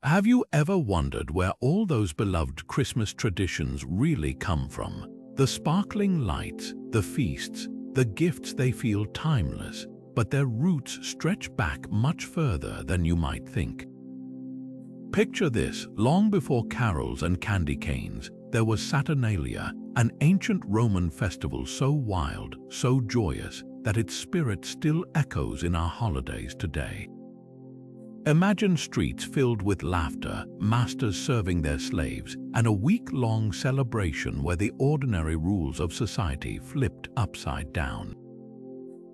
Have you ever wondered where all those beloved Christmas traditions really come from? The sparkling lights, the feasts, the gifts, they feel timeless, but their roots stretch back much further than you might think. Picture this: long before carols and candy canes, there was Saturnalia, an ancient Roman festival so wild, so joyous, that its spirit still echoes in our holidays today. Imagine streets filled with laughter, masters serving their slaves, and a week-long celebration where the ordinary rules of society flipped upside down.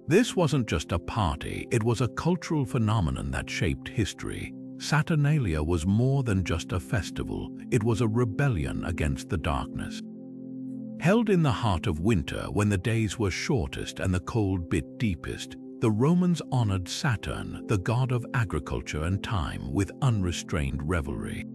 This wasn't just a party, it was a cultural phenomenon that shaped history. Saturnalia was more than just a festival, it was a rebellion against the darkness. Held in the heart of winter, when the days were shortest and the cold bit deepest, the Romans honored Saturn, the god of agriculture and time, with unrestrained revelry.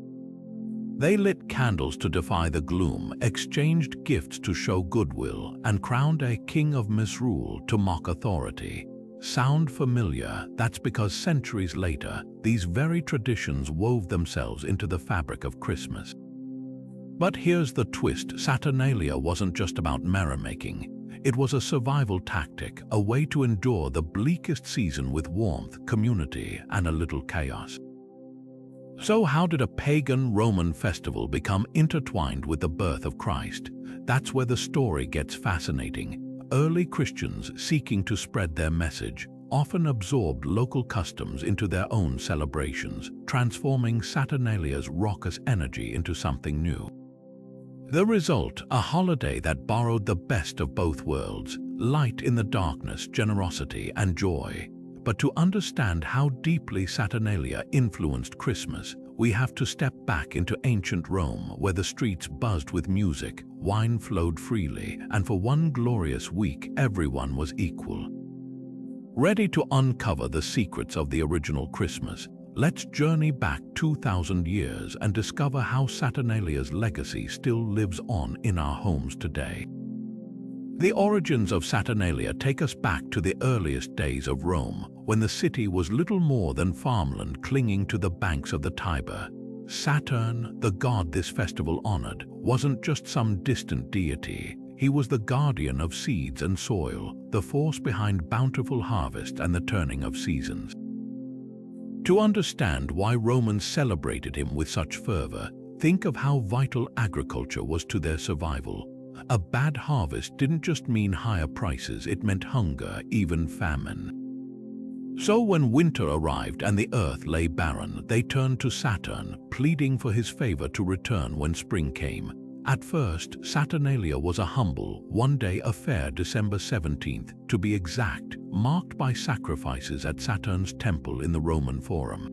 They lit candles to defy the gloom, exchanged gifts to show goodwill, and crowned a king of misrule to mock authority. Sound familiar? That's because centuries later, these very traditions wove themselves into the fabric of Christmas. But here's the twist: Saturnalia wasn't just about merrymaking. It was a survival tactic, a way to endure the bleakest season with warmth, community, and a little chaos. So how did a pagan Roman festival become intertwined with the birth of Christ? That's where the story gets fascinating. Early Christians, seeking to spread their message, often absorbed local customs into their own celebrations, transforming Saturnalia's raucous energy into something new. The result, a holiday that borrowed the best of both worlds, light in the darkness, generosity and joy. But to understand how deeply Saturnalia influenced Christmas, we have to step back into ancient Rome, where the streets buzzed with music, wine flowed freely, and for one glorious week everyone was equal. Ready to uncover the secrets of the original Christmas? Let's journey back 2,000 years and discover how Saturnalia's legacy still lives on in our homes today. The origins of Saturnalia take us back to the earliest days of Rome, when the city was little more than farmland clinging to the banks of the Tiber. Saturn, the god this festival honored, wasn't just some distant deity. He was the guardian of seeds and soil, the force behind bountiful harvest and the turning of seasons. To understand why Romans celebrated him with such fervor, think of how vital agriculture was to their survival. A bad harvest didn't just mean higher prices, it meant hunger, even famine. So when winter arrived and the earth lay barren, they turned to Saturn, pleading for his favor to return when spring came. At first, Saturnalia was a humble, one-day affair, December 17th, to be exact, marked by sacrifices at Saturn's temple in the Roman Forum.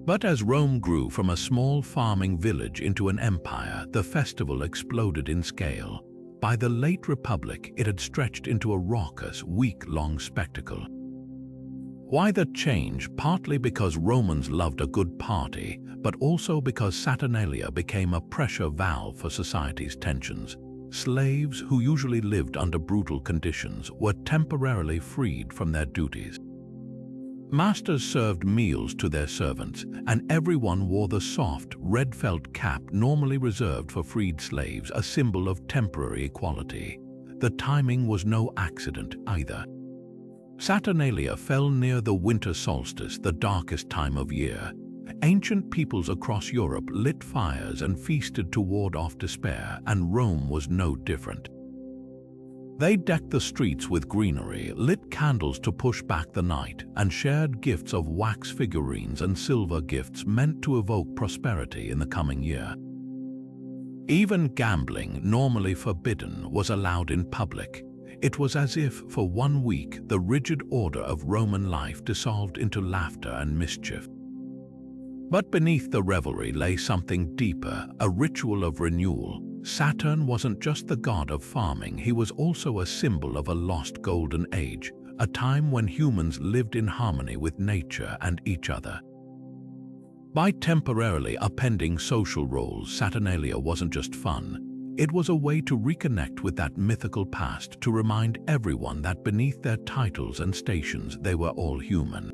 But as Rome grew from a small farming village into an empire, the festival exploded in scale. By the late Republic, it had stretched into a raucous, week-long spectacle. Why the change? Partly because Romans loved a good party, but also because Saturnalia became a pressure valve for society's tensions. Slaves, who usually lived under brutal conditions, were temporarily freed from their duties. Masters served meals to their servants, and everyone wore the soft, red felt cap normally reserved for freed slaves, a symbol of temporary equality. The timing was no accident either. Saturnalia fell near the winter solstice, the darkest time of year. Ancient peoples across Europe lit fires and feasted to ward off despair, and Rome was no different. They decked the streets with greenery, lit candles to push back the night, and shared gifts of wax figurines and silver gifts meant to evoke prosperity in the coming year. Even gambling, normally forbidden, was allowed in public. It was as if, for 1 week, the rigid order of Roman life dissolved into laughter and mischief. But beneath the revelry lay something deeper, a ritual of renewal. Saturn wasn't just the god of farming, he was also a symbol of a lost golden age, a time when humans lived in harmony with nature and each other. By temporarily upending social roles, Saturnalia wasn't just fun. It was a way to reconnect with that mythical past, to remind everyone that beneath their titles and stations, they were all human.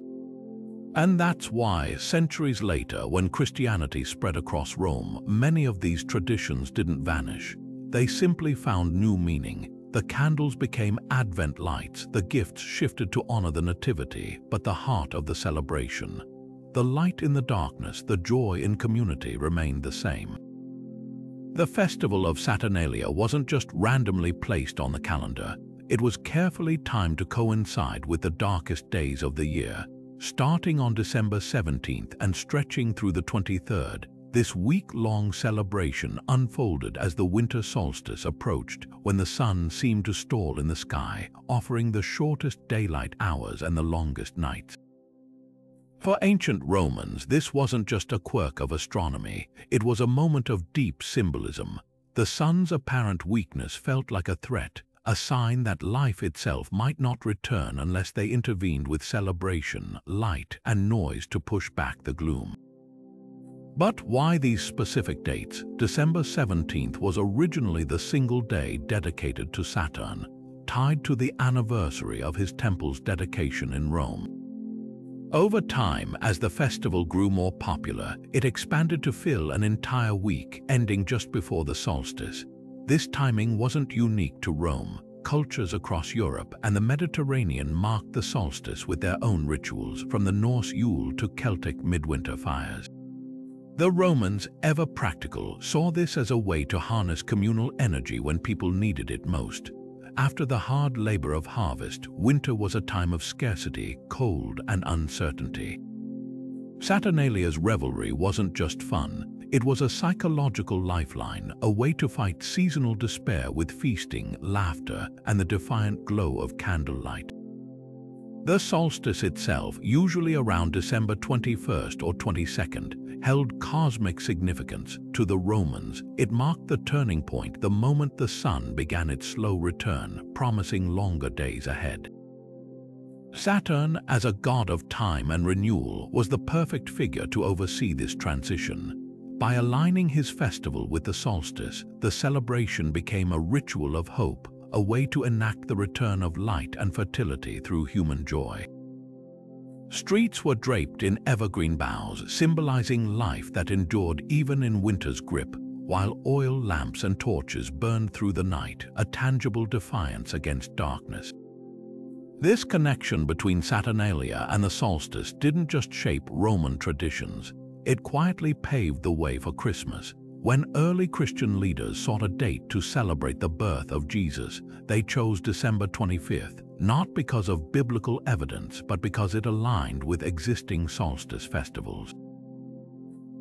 And that's why, centuries later, when Christianity spread across Rome, many of these traditions didn't vanish. They simply found new meaning. The candles became Advent lights, the gifts shifted to honor the Nativity, but the heart of the celebration, the light in the darkness, the joy in community, remained the same. The festival of Saturnalia wasn't just randomly placed on the calendar. It was carefully timed to coincide with the darkest days of the year. Starting on December 17th and stretching through the 23rd, this week-long celebration unfolded as the winter solstice approached, when the sun seemed to stall in the sky, offering the shortest daylight hours and the longest nights. For ancient Romans, this wasn't just a quirk of astronomy, it was a moment of deep symbolism. The sun's apparent weakness felt like a threat, a sign that life itself might not return unless they intervened with celebration, light, and noise to push back the gloom. But why these specific dates? December 17th was originally the single day dedicated to Saturn, tied to the anniversary of his temple's dedication in Rome. Over time, as the festival grew more popular, it expanded to fill an entire week, ending just before the solstice. This timing wasn't unique to Rome. Cultures across Europe and the Mediterranean marked the solstice with their own rituals, from the Norse Yule to Celtic midwinter fires. The Romans, ever practical, saw this as a way to harness communal energy when people needed it most. After the hard labor of harvest, winter was a time of scarcity, cold, and uncertainty. Saturnalia's revelry wasn't just fun. It was a psychological lifeline, a way to fight seasonal despair with feasting, laughter, and the defiant glow of candlelight. The solstice itself, usually around December 21st or 22nd, held cosmic significance. To the Romans, it marked the turning point, the moment the sun began its slow return, promising longer days ahead. Saturn, as a god of time and renewal, was the perfect figure to oversee this transition. By aligning his festival with the solstice, the celebration became a ritual of hope, a way to enact the return of light and fertility through human joy. Streets were draped in evergreen boughs, symbolizing life that endured even in winter's grip, while oil lamps and torches burned through the night, a tangible defiance against darkness. This connection between Saturnalia and the solstice didn't just shape Roman traditions, it quietly paved the way for Christmas. When early Christian leaders sought a date to celebrate the birth of Jesus, they chose December 25th, not because of biblical evidence, but because it aligned with existing solstice festivals.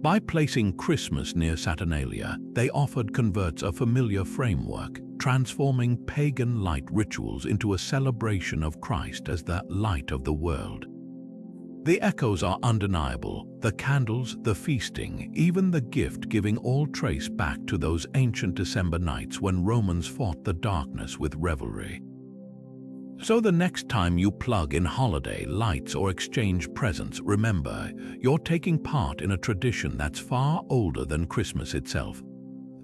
By placing Christmas near Saturnalia, they offered converts a familiar framework, transforming pagan light rituals into a celebration of Christ as the light of the world. The echoes are undeniable: the candles, the feasting, even the gift-giving, all trace back to those ancient December nights when Romans fought the darkness with revelry. So the next time you plug in holiday lights or exchange presents, remember, you're taking part in a tradition that's far older than Christmas itself.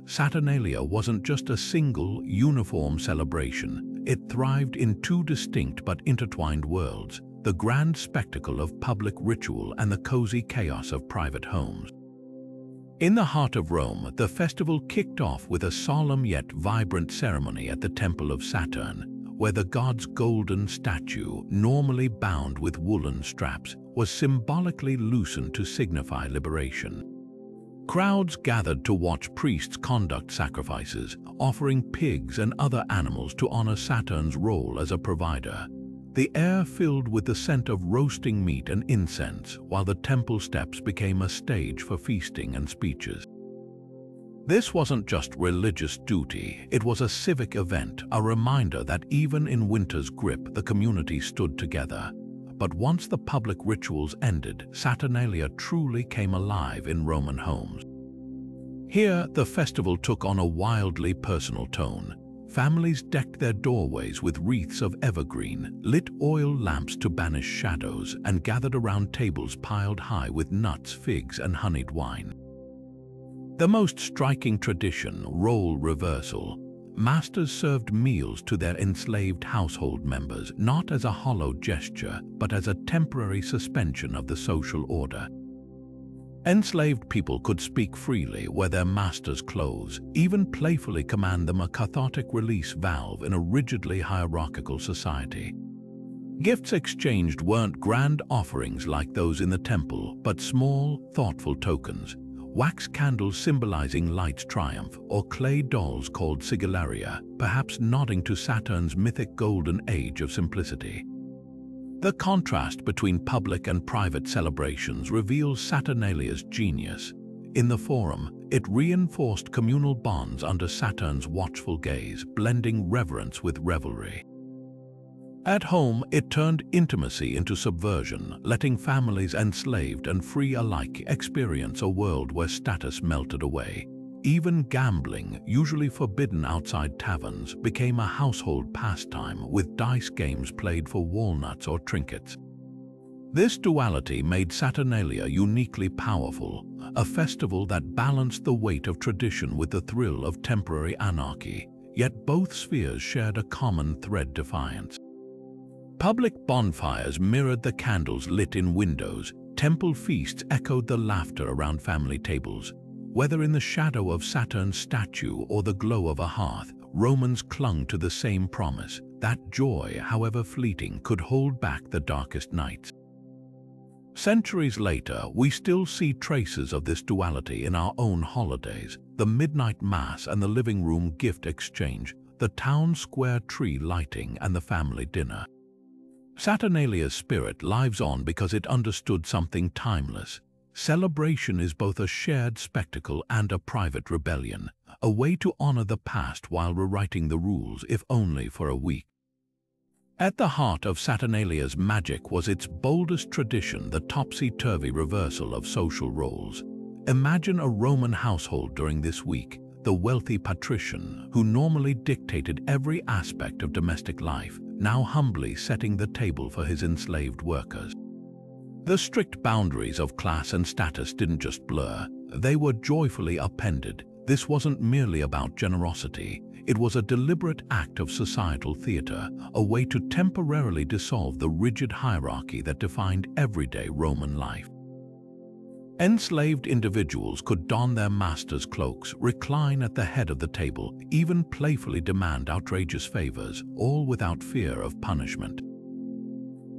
Saturnalia wasn't just a single, uniform celebration. It thrived in two distinct but intertwined worlds: the grand spectacle of public ritual and the cozy chaos of private homes. In the heart of Rome, the festival kicked off with a solemn yet vibrant ceremony at the Temple of Saturn, where the god's golden statue, normally bound with woolen straps, was symbolically loosened to signify liberation. Crowds gathered to watch priests conduct sacrifices, offering pigs and other animals to honor Saturn's role as a provider. The air filled with the scent of roasting meat and incense, while the temple steps became a stage for feasting and speeches. This wasn't just religious duty, it was a civic event, a reminder that even in winter's grip, the community stood together. But once the public rituals ended, Saturnalia truly came alive in Roman homes. Here, the festival took on a wildly personal tone. Families decked their doorways with wreaths of evergreen, lit oil lamps to banish shadows, and gathered around tables piled high with nuts, figs, and honeyed wine. The most striking tradition, role reversal. masters served meals to their enslaved household members, not as a hollow gesture, but as a temporary suspension of the social order. Enslaved people could speak freely, wear their masters' clothes, even playfully command them a cathartic release valve in a rigidly hierarchical society. Gifts exchanged weren't grand offerings like those in the temple, but small, thoughtful tokens. Wax candles symbolizing light's triumph, or clay dolls called sigillaria, perhaps nodding to Saturn's mythic golden age of simplicity. The contrast between public and private celebrations reveals Saturnalia's genius. In the Forum, it reinforced communal bonds under Saturn's watchful gaze, blending reverence with revelry. At home, it turned intimacy into subversion, letting families enslaved and free alike experience a world where status melted away. Even gambling, usually forbidden outside taverns, became a household pastime, with dice games played for walnuts or trinkets. This duality made Saturnalia uniquely powerful, a festival that balanced the weight of tradition with the thrill of temporary anarchy, yet both spheres shared a common thread: defiance. Public bonfires mirrored the candles lit in windows, temple feasts echoed the laughter around family tables. Whether in the shadow of Saturn's statue or the glow of a hearth, Romans clung to the same promise: that joy, however fleeting, could hold back the darkest nights. Centuries later, we still see traces of this duality in our own holidays: the midnight mass and the living room gift exchange, the town square tree lighting and the family dinner. Saturnalia's spirit lives on because it understood something timeless. Celebration is both a shared spectacle and a private rebellion, a way to honor the past while rewriting the rules, if only for a week. At the heart of Saturnalia's magic was its boldest tradition: the topsy-turvy reversal of social roles. Imagine a Roman household during this week. The wealthy patrician, who normally dictated every aspect of domestic life, now humbly setting the table for his enslaved workers. The strict boundaries of class and status didn't just blur, they were joyfully upended. This wasn't merely about generosity, it was a deliberate act of societal theater, a way to temporarily dissolve the rigid hierarchy that defined everyday Roman life. Enslaved individuals could don their masters' cloaks, recline at the head of the table, even playfully demand outrageous favors, all without fear of punishment.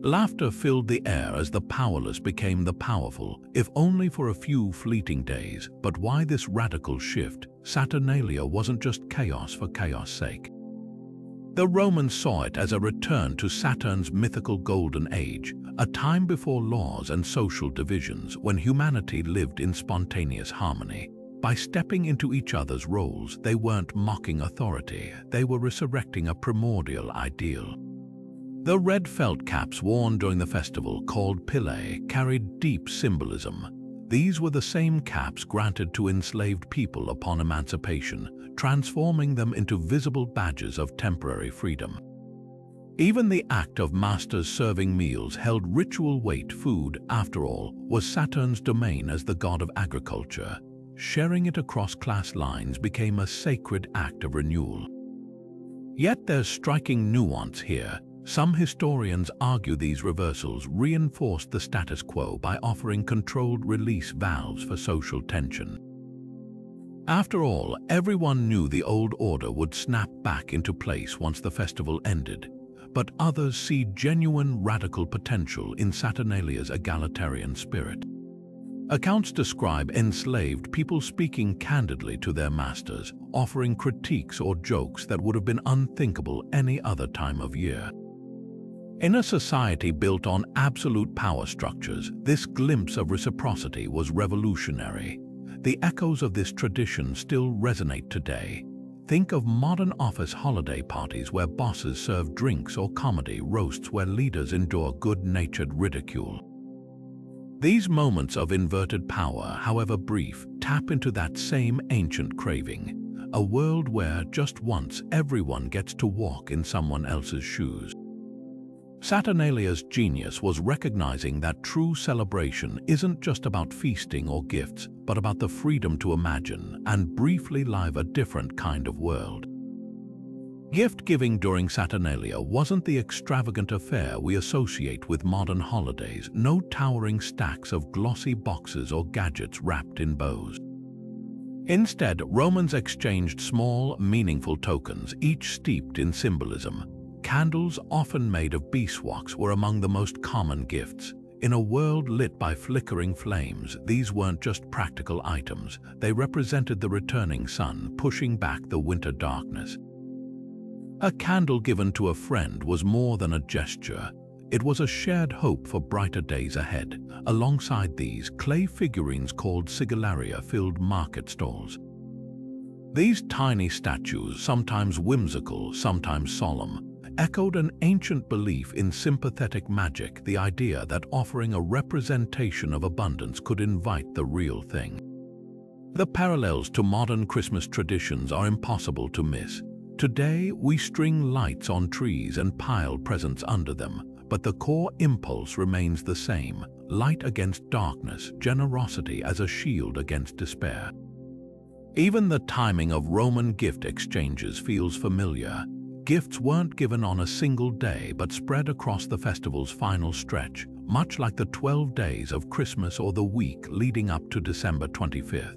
Laughter filled the air as the powerless became the powerful, if only for a few fleeting days. But why this radical shift? Saturnalia wasn't just chaos for chaos' sake. The Romans saw it as a return to Saturn's mythical golden age, a time before laws and social divisions, when humanity lived in spontaneous harmony. By stepping into each other's roles, they weren't mocking authority, they were resurrecting a primordial ideal. The red felt caps worn during the festival, called pillae, carried deep symbolism. These were the same caps granted to enslaved people upon emancipation, transforming them into visible badges of temporary freedom. Even the act of masters serving meals held ritual weight. Food, after all, was Saturn's domain as the god of agriculture. Sharing it across class lines became a sacred act of renewal. Yet there's striking nuance here. Some historians argue these reversals reinforced the status quo by offering controlled release valves for social tension. After all, everyone knew the old order would snap back into place once the festival ended, but others see genuine radical potential in Saturnalia's egalitarian spirit. Accounts describe enslaved people speaking candidly to their masters, offering critiques or jokes that would have been unthinkable any other time of year. In a society built on absolute power structures, this glimpse of reciprocity was revolutionary. The echoes of this tradition still resonate today. Think of modern office holiday parties where bosses serve drinks, or comedy roasts where leaders endure good-natured ridicule. These moments of inverted power, however brief, tap into that same ancient craving, a world where, just once, everyone gets to walk in someone else's shoes. Saturnalia's genius was recognizing that true celebration isn't just about feasting or gifts, but about the freedom to imagine and briefly live a different kind of world. Gift-giving during Saturnalia wasn't the extravagant affair we associate with modern holidays, no towering stacks of glossy boxes or gadgets wrapped in bows. Instead, Romans exchanged small, meaningful tokens, each steeped in symbolism. Candles, often made of beeswax, were among the most common gifts. In a world lit by flickering flames, these weren't just practical items. They represented the returning sun, pushing back the winter darkness. A candle given to a friend was more than a gesture. It was a shared hope for brighter days ahead. Alongside these, clay figurines called sigillaria filled market stalls. These tiny statues, sometimes whimsical, sometimes solemn, echoed an ancient belief in sympathetic magic, the idea that offering a representation of abundance could invite the real thing. The parallels to modern Christmas traditions are impossible to miss. Today, we string lights on trees and pile presents under them, but the core impulse remains the same: light against darkness, generosity as a shield against despair. Even the timing of Roman gift exchanges feels familiar. Gifts weren't given on a single day but spread across the festival's final stretch, much like the 12 days of Christmas or the week leading up to December 25th.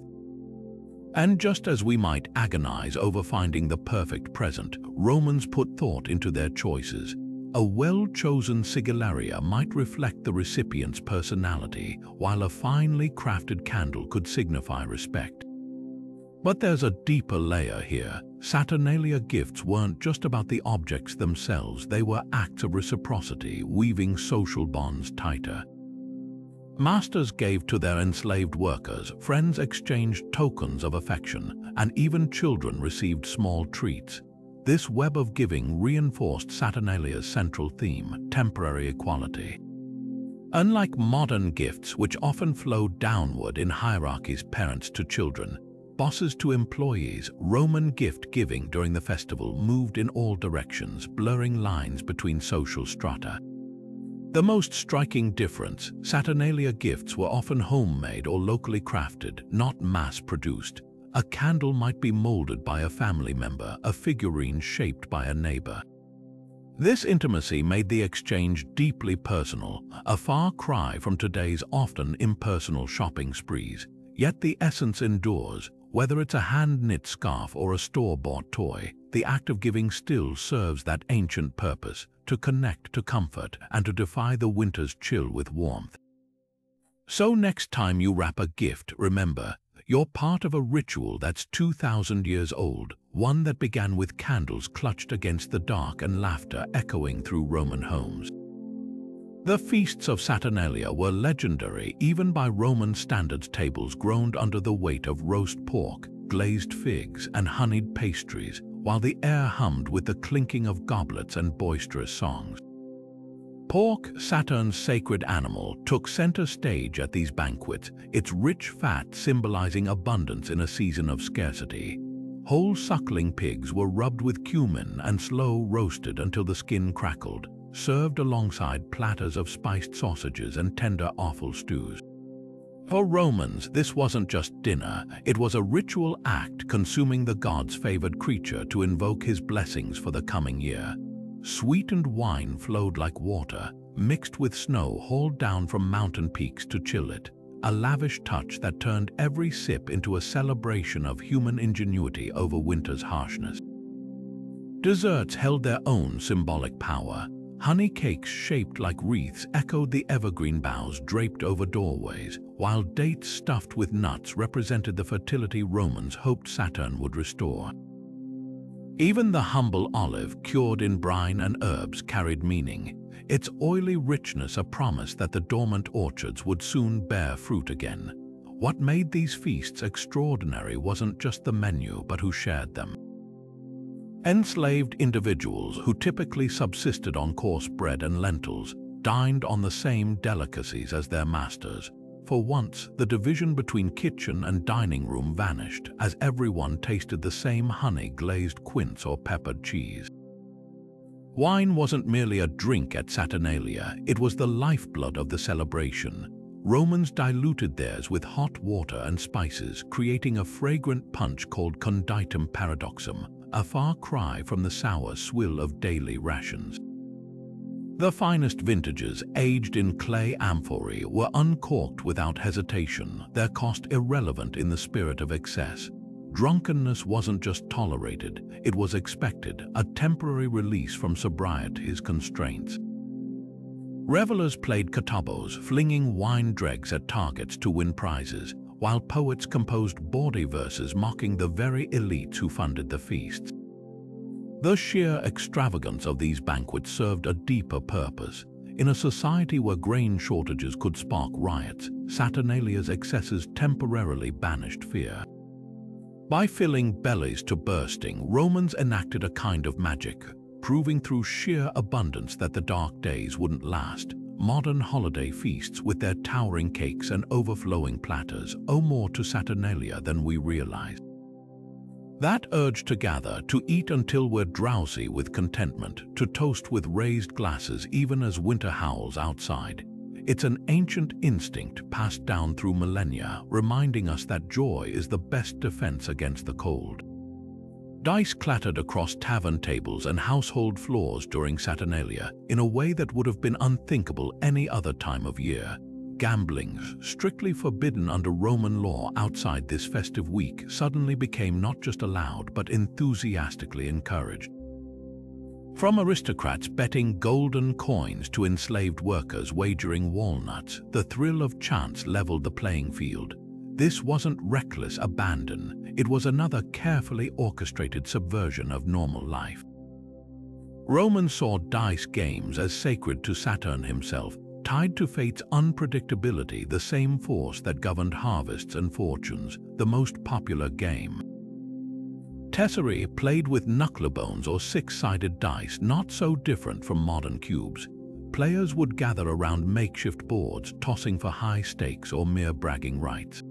And just as we might agonize over finding the perfect present, Romans put thought into their choices. A well-chosen sigillaria might reflect the recipient's personality, while a finely crafted candle could signify respect. But there's a deeper layer here. Saturnalia gifts weren't just about the objects themselves, they were acts of reciprocity, weaving social bonds tighter. Masters gave to their enslaved workers, friends exchanged tokens of affection, and even children received small treats. This web of giving reinforced Saturnalia's central theme: temporary equality. Unlike modern gifts, which often flowed downward in hierarchies, parents to children, bosses to employees, Roman gift-giving during the festival moved in all directions, blurring lines between social strata. The most striking difference: Saturnalia gifts were often homemade or locally crafted, not mass-produced. A candle might be molded by a family member, a figurine shaped by a neighbor. This intimacy made the exchange deeply personal, a far cry from today's often impersonal shopping sprees. Yet the essence endures. Whether it's a hand-knit scarf or a store-bought toy, the act of giving still serves that ancient purpose: to connect, to comfort, and to defy the winter's chill with warmth. So next time you wrap a gift, remember, you're part of a ritual that's 2,000 years old, one that began with candles clutched against the dark and laughter echoing through Roman homes. The feasts of Saturnalia were legendary even by Roman standards. Tables groaned under the weight of roast pork, glazed figs, and honeyed pastries, while the air hummed with the clinking of goblets and boisterous songs. Pork, Saturn's sacred animal, took center stage at these banquets, its rich fat symbolizing abundance in a season of scarcity. Whole suckling pigs were rubbed with cumin and slow roasted until the skin crackled, served alongside platters of spiced sausages and tender offal stews. For Romans, this wasn't just dinner, it was a ritual act, consuming the god's favored creature to invoke his blessings for the coming year. Sweetened wine flowed like water, mixed with snow hauled down from mountain peaks to chill it, a lavish touch that turned every sip into a celebration of human ingenuity over winter's harshness. Desserts held their own symbolic power. Honey cakes shaped like wreaths echoed the evergreen boughs draped over doorways, while dates stuffed with nuts represented the fertility Romans hoped Saturn would restore. Even the humble olive, cured in brine and herbs, carried meaning, its oily richness a promise that the dormant orchards would soon bear fruit again. What made these feasts extraordinary wasn't just the menu, but who shared them. Enslaved individuals, who typically subsisted on coarse bread and lentils, dined on the same delicacies as their masters. For once, the division between kitchen and dining room vanished, as everyone tasted the same honey-glazed quince or peppered cheese. Wine wasn't merely a drink at Saturnalia, it was the lifeblood of the celebration. Romans diluted theirs with hot water and spices, creating a fragrant punch called conditum paradoxum, a far cry from the sour swill of daily rations. The finest vintages, aged in clay amphorae, were uncorked without hesitation, their cost irrelevant in the spirit of excess. Drunkenness wasn't just tolerated, it was expected, a temporary release from sobriety's constraints. Revelers played catabos, flinging wine dregs at targets to win prizes, while poets composed bawdy verses mocking the very elites who funded the feasts. The sheer extravagance of these banquets served a deeper purpose. In a society where grain shortages could spark riots, Saturnalia's excesses temporarily banished fear. By filling bellies to bursting, Romans enacted a kind of magic, proving through sheer abundance that the dark days wouldn't last. Modern holiday feasts, with their towering cakes and overflowing platters, owe more to Saturnalia than we realize. That urge to gather, to eat until we're drowsy with contentment, to toast with raised glasses even as winter howls outside. It's an ancient instinct passed down through millennia, reminding us that joy is the best defense against the cold. Dice clattered across tavern tables and household floors during Saturnalia in a way that would have been unthinkable any other time of year. Gambling, strictly forbidden under Roman law outside this festive week, suddenly became not just allowed but enthusiastically encouraged. From aristocrats betting golden coins to enslaved workers wagering walnuts, the thrill of chance leveled the playing field. This wasn't reckless abandon, it was another carefully orchestrated subversion of normal life. Romans saw dice games as sacred to Saturn himself, tied to fate's unpredictability, the same force that governed harvests and fortunes. The most popular game, Tesserae, played with knucklebones or six-sided dice, not so different from modern cubes. Players would gather around makeshift boards, tossing for high stakes or mere bragging rights.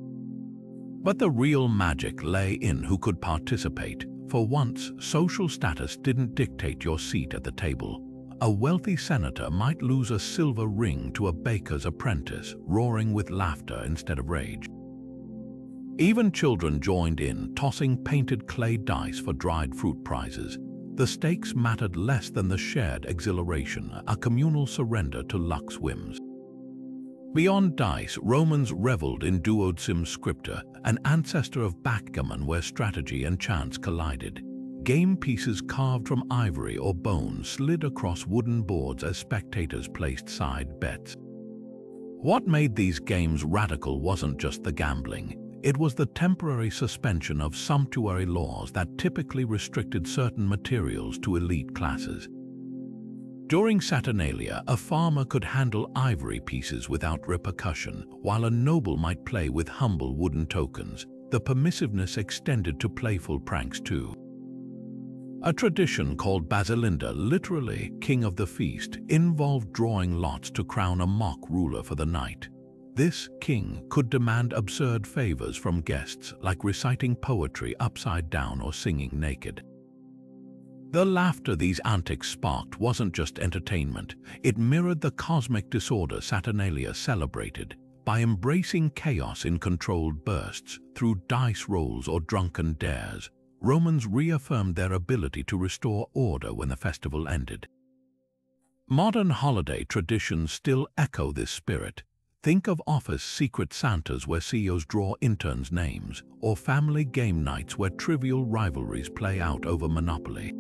But the real magic lay in who could participate. For once, social status didn't dictate your seat at the table. A wealthy senator might lose a silver ring to a baker's apprentice, roaring with laughter instead of rage. Even children joined in, tossing painted clay dice for dried fruit prizes. The stakes mattered less than the shared exhilaration, a communal surrender to luck's whims. Beyond dice, Romans reveled in duodecim scripta, an ancestor of backgammon where strategy and chance collided. Game pieces carved from ivory or bone slid across wooden boards as spectators placed side bets. What made these games radical wasn't just the gambling. It was the temporary suspension of sumptuary laws that typically restricted certain materials to elite classes. During Saturnalia, a farmer could handle ivory pieces without repercussion, while a noble might play with humble wooden tokens. The permissiveness extended to playful pranks too. A tradition called Basilinda, literally king of the feast, involved drawing lots to crown a mock ruler for the night. This king could demand absurd favors from guests, like reciting poetry upside down or singing naked. The laughter these antics sparked wasn't just entertainment, it mirrored the cosmic disorder Saturnalia celebrated. By embracing chaos in controlled bursts, through dice rolls or drunken dares, Romans reaffirmed their ability to restore order when the festival ended. Modern holiday traditions still echo this spirit. Think of office secret Santas where CEOs draw interns' names, or family game nights where trivial rivalries play out over Monopoly.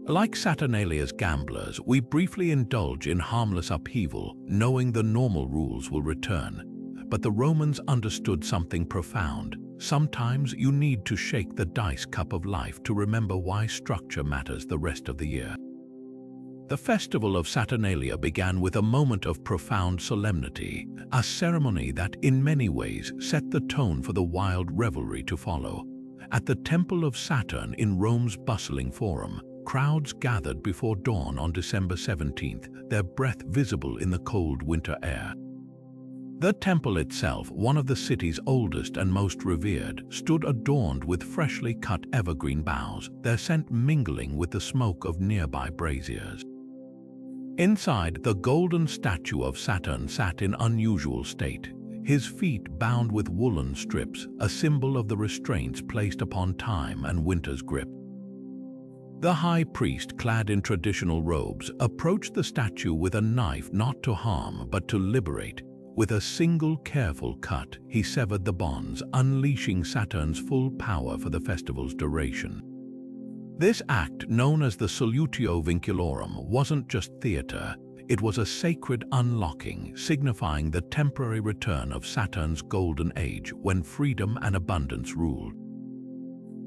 Like Saturnalia's gamblers, we briefly indulge in harmless upheaval, knowing the normal rules will return. But the Romans understood something profound. Sometimes you need to shake the dice cup of life to remember why structure matters the rest of the year. The festival of Saturnalia began with a moment of profound solemnity, a ceremony that in many ways set the tone for the wild revelry to follow. At the Temple of Saturn in Rome's bustling forum, crowds gathered before dawn on December 17th, their breath visible in the cold winter air. The temple itself, one of the city's oldest and most revered, stood adorned with freshly cut evergreen boughs, their scent mingling with the smoke of nearby braziers. Inside, the golden statue of Saturn sat in unusual state, his feet bound with woolen strips, a symbol of the restraints placed upon time and winter's grip. The high priest, clad in traditional robes, approached the statue with a knife not to harm but to liberate. With a single careful cut, he severed the bonds, unleashing Saturn's full power for the festival's duration. This act, known as the Solutio Vincularum, wasn't just theater. It was a sacred unlocking, signifying the temporary return of Saturn's golden age when freedom and abundance ruled.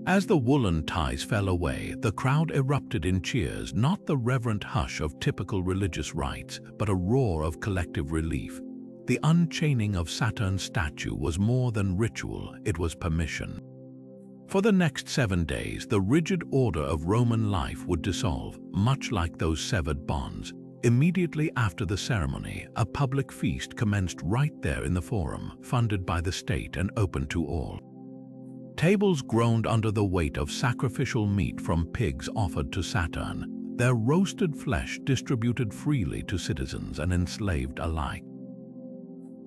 As the woolen ties fell away, the crowd erupted in cheers, not the reverent hush of typical religious rites, but a roar of collective relief. The unchaining of Saturn's statue was more than ritual, it was permission. For the next 7 days, the rigid order of Roman life would dissolve, much like those severed bonds. Immediately after the ceremony, a public feast commenced right there in the forum, funded by the state and open to all. Tables groaned under the weight of sacrificial meat from pigs offered to Saturn, their roasted flesh distributed freely to citizens and enslaved alike.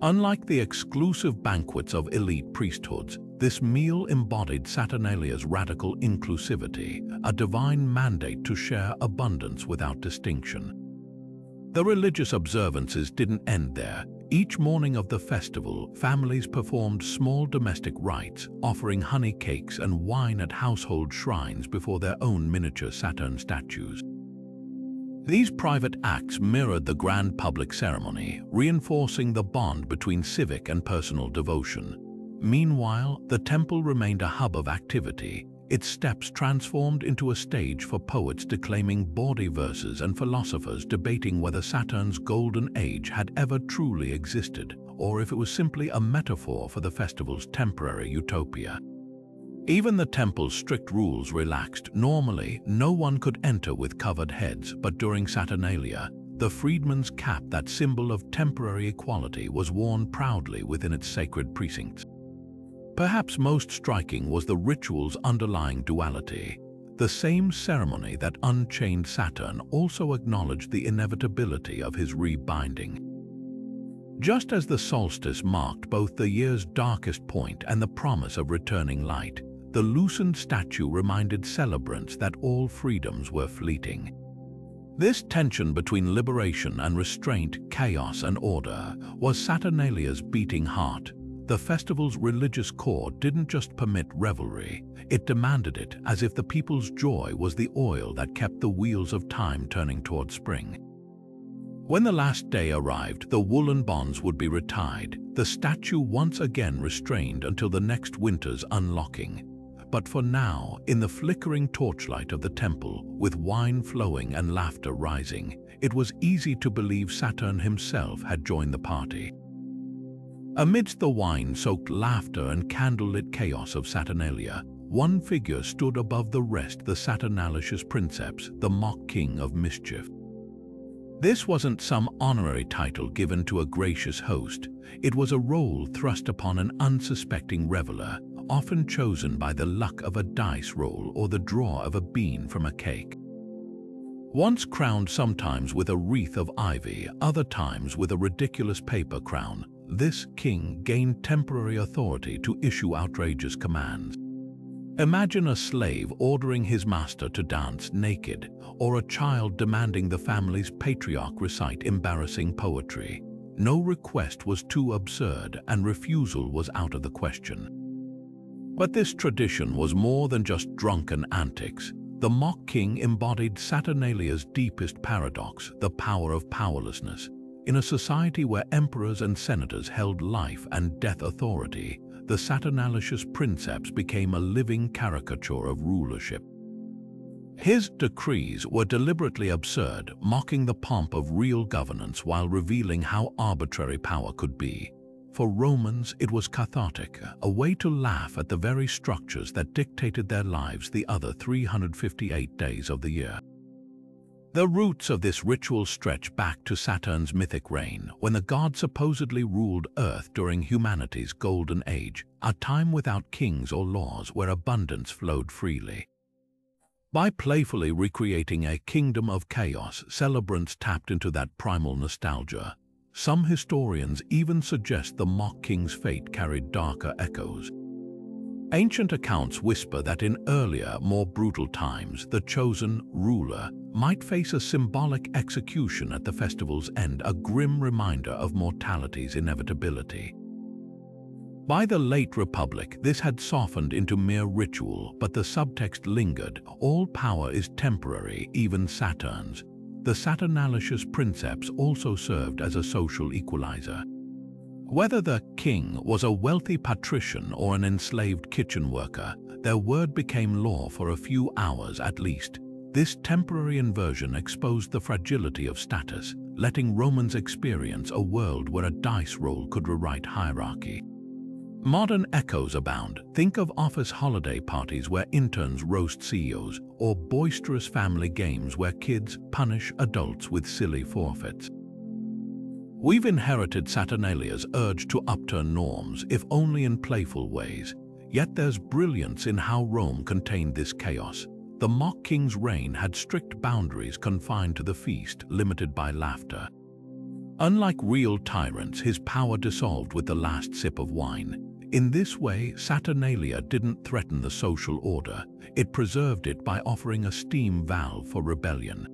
Unlike the exclusive banquets of elite priesthoods, this meal embodied Saturnalia's radical inclusivity, a divine mandate to share abundance without distinction. The religious observances didn't end there. Each morning of the festival, families performed small domestic rites, offering honey cakes and wine at household shrines before their own miniature Saturn statues. These private acts mirrored the grand public ceremony, reinforcing the bond between civic and personal devotion. Meanwhile, the temple remained a hub of activity, its steps transformed into a stage for poets declaiming bawdy verses and philosophers debating whether Saturn's golden age had ever truly existed, or if it was simply a metaphor for the festival's temporary utopia. Even the temple's strict rules relaxed. Normally, no one could enter with covered heads, but during Saturnalia, the freedman's cap, that symbol of temporary equality, was worn proudly within its sacred precincts. Perhaps most striking was the ritual's underlying duality. The same ceremony that unchained Saturn also acknowledged the inevitability of his rebinding. Just as the solstice marked both the year's darkest point and the promise of returning light, the loosened statue reminded celebrants that all freedoms were fleeting. This tension between liberation and restraint, chaos and order, was Saturnalia's beating heart. The festival's religious core didn't just permit revelry, it demanded it, as if the people's joy was the oil that kept the wheels of time turning toward spring. When the last day arrived, the woolen bonds would be retied, the statue once again restrained until the next winter's unlocking. But for now, in the flickering torchlight of the temple, with wine flowing and laughter rising, it was easy to believe Saturn himself had joined the party. Amidst the wine-soaked laughter and candlelit chaos of Saturnalia, one figure stood above the rest: the Saturnalicious princeps, the mock king of mischief. This wasn't some honorary title given to a gracious host. It was a role thrust upon an unsuspecting reveler, often chosen by the luck of a dice roll or the draw of a bean from a cake. Once crowned sometimes with a wreath of ivy, other times with a ridiculous paper crown, this king gained temporary authority to issue outrageous commands. Imagine a slave ordering his master to dance naked, or a child demanding the family's patriarch recite embarrassing poetry. No request was too absurd, and refusal was out of the question. But this tradition was more than just drunken antics. The mock king embodied Saturnalia's deepest paradox, the power of powerlessness. In a society where emperors and senators held life and death authority, the Saturnalicious princeps became a living caricature of rulership. His decrees were deliberately absurd, mocking the pomp of real governance while revealing how arbitrary power could be. For Romans, it was cathartic, a way to laugh at the very structures that dictated their lives the other 358 days of the year. The roots of this ritual stretch back to Saturn's mythic reign, when the god supposedly ruled Earth during humanity's golden age, a time without kings or laws where abundance flowed freely. By playfully recreating a kingdom of chaos, celebrants tapped into that primal nostalgia. Some historians even suggest the mock king's fate carried darker echoes. Ancient accounts whisper that in earlier, more brutal times, the chosen ruler might face a symbolic execution at the festival's end, a grim reminder of mortality's inevitability. By the late Republic, this had softened into mere ritual, but the subtext lingered. All power is temporary, even Saturn's. The Saturnalia Princeps also served as a social equalizer. Whether the king was a wealthy patrician or an enslaved kitchen worker, their word became law for a few hours at least. This temporary inversion exposed the fragility of status, letting Romans experience a world where a dice roll could rewrite hierarchy. Modern echoes abound. Think of office holiday parties where interns roast CEOs, or boisterous family games where kids punish adults with silly forfeits. We've inherited Saturnalia's urge to upturn norms, if only in playful ways. Yet there's brilliance in how Rome contained this chaos. The mock king's reign had strict boundaries confined to the feast, limited by laughter. Unlike real tyrants, his power dissolved with the last sip of wine. In this way, Saturnalia didn't threaten the social order. It preserved it by offering a steam valve for rebellion.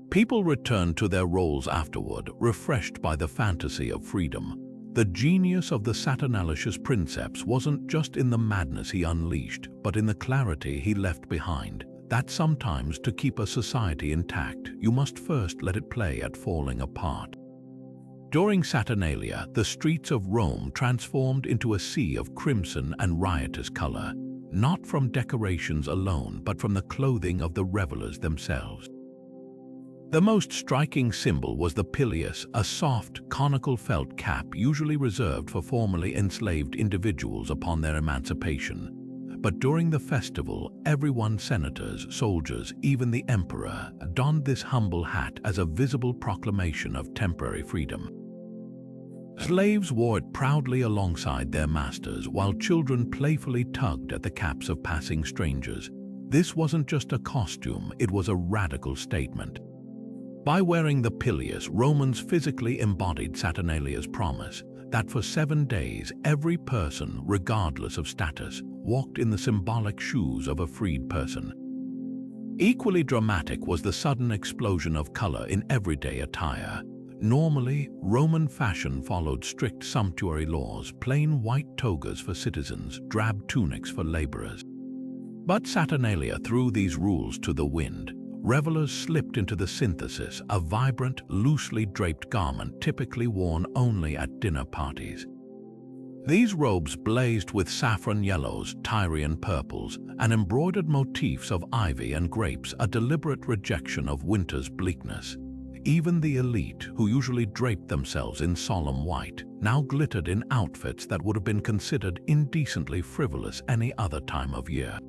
People returned to their roles afterward, refreshed by the fantasy of freedom. The genius of the Saturnalia Princeps wasn't just in the madness he unleashed, but in the clarity he left behind. That sometimes, to keep a society intact, you must first let it play at falling apart. During Saturnalia, the streets of Rome transformed into a sea of crimson and riotous color, not from decorations alone, but from the clothing of the revelers themselves. The most striking symbol was the pileus, a soft, conical felt cap usually reserved for formerly enslaved individuals upon their emancipation. But during the festival, everyone, senators, soldiers, even the emperor, donned this humble hat as a visible proclamation of temporary freedom. Slaves wore it proudly alongside their masters, while children playfully tugged at the caps of passing strangers. This wasn't just a costume, it was a radical statement. By wearing the pileus, Romans physically embodied Saturnalia's promise that for 7 days, every person, regardless of status, walked in the symbolic shoes of a freed person. Equally dramatic was the sudden explosion of color in everyday attire. Normally, Roman fashion followed strict sumptuary laws, plain white togas for citizens, drab tunics for laborers. But Saturnalia threw these rules to the wind. Revelers slipped into the synthesis, a vibrant, loosely draped garment typically worn only at dinner parties. These robes blazed with saffron yellows, Tyrian purples, and embroidered motifs of ivy and grapes, a deliberate rejection of winter's bleakness. Even the elite, who usually draped themselves in solemn white, now glittered in outfits that would have been considered indecently frivolous any other time of year.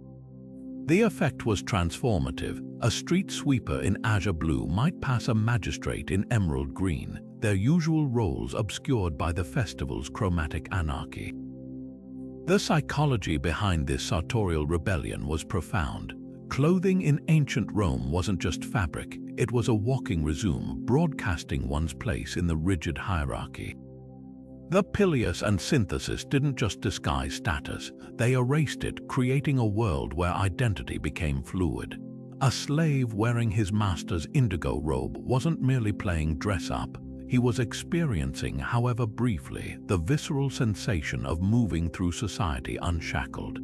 The effect was transformative. A street sweeper in azure blue might pass a magistrate in emerald green, their usual roles obscured by the festival's chromatic anarchy. The psychology behind this sartorial rebellion was profound. Clothing in ancient Rome wasn't just fabric, it was a walking resume, broadcasting one's place in the rigid hierarchy. The pileus and synthesis didn't just disguise status, they erased it, creating a world where identity became fluid. A slave wearing his master's indigo robe wasn't merely playing dress-up, he was experiencing, however briefly, the visceral sensation of moving through society unshackled.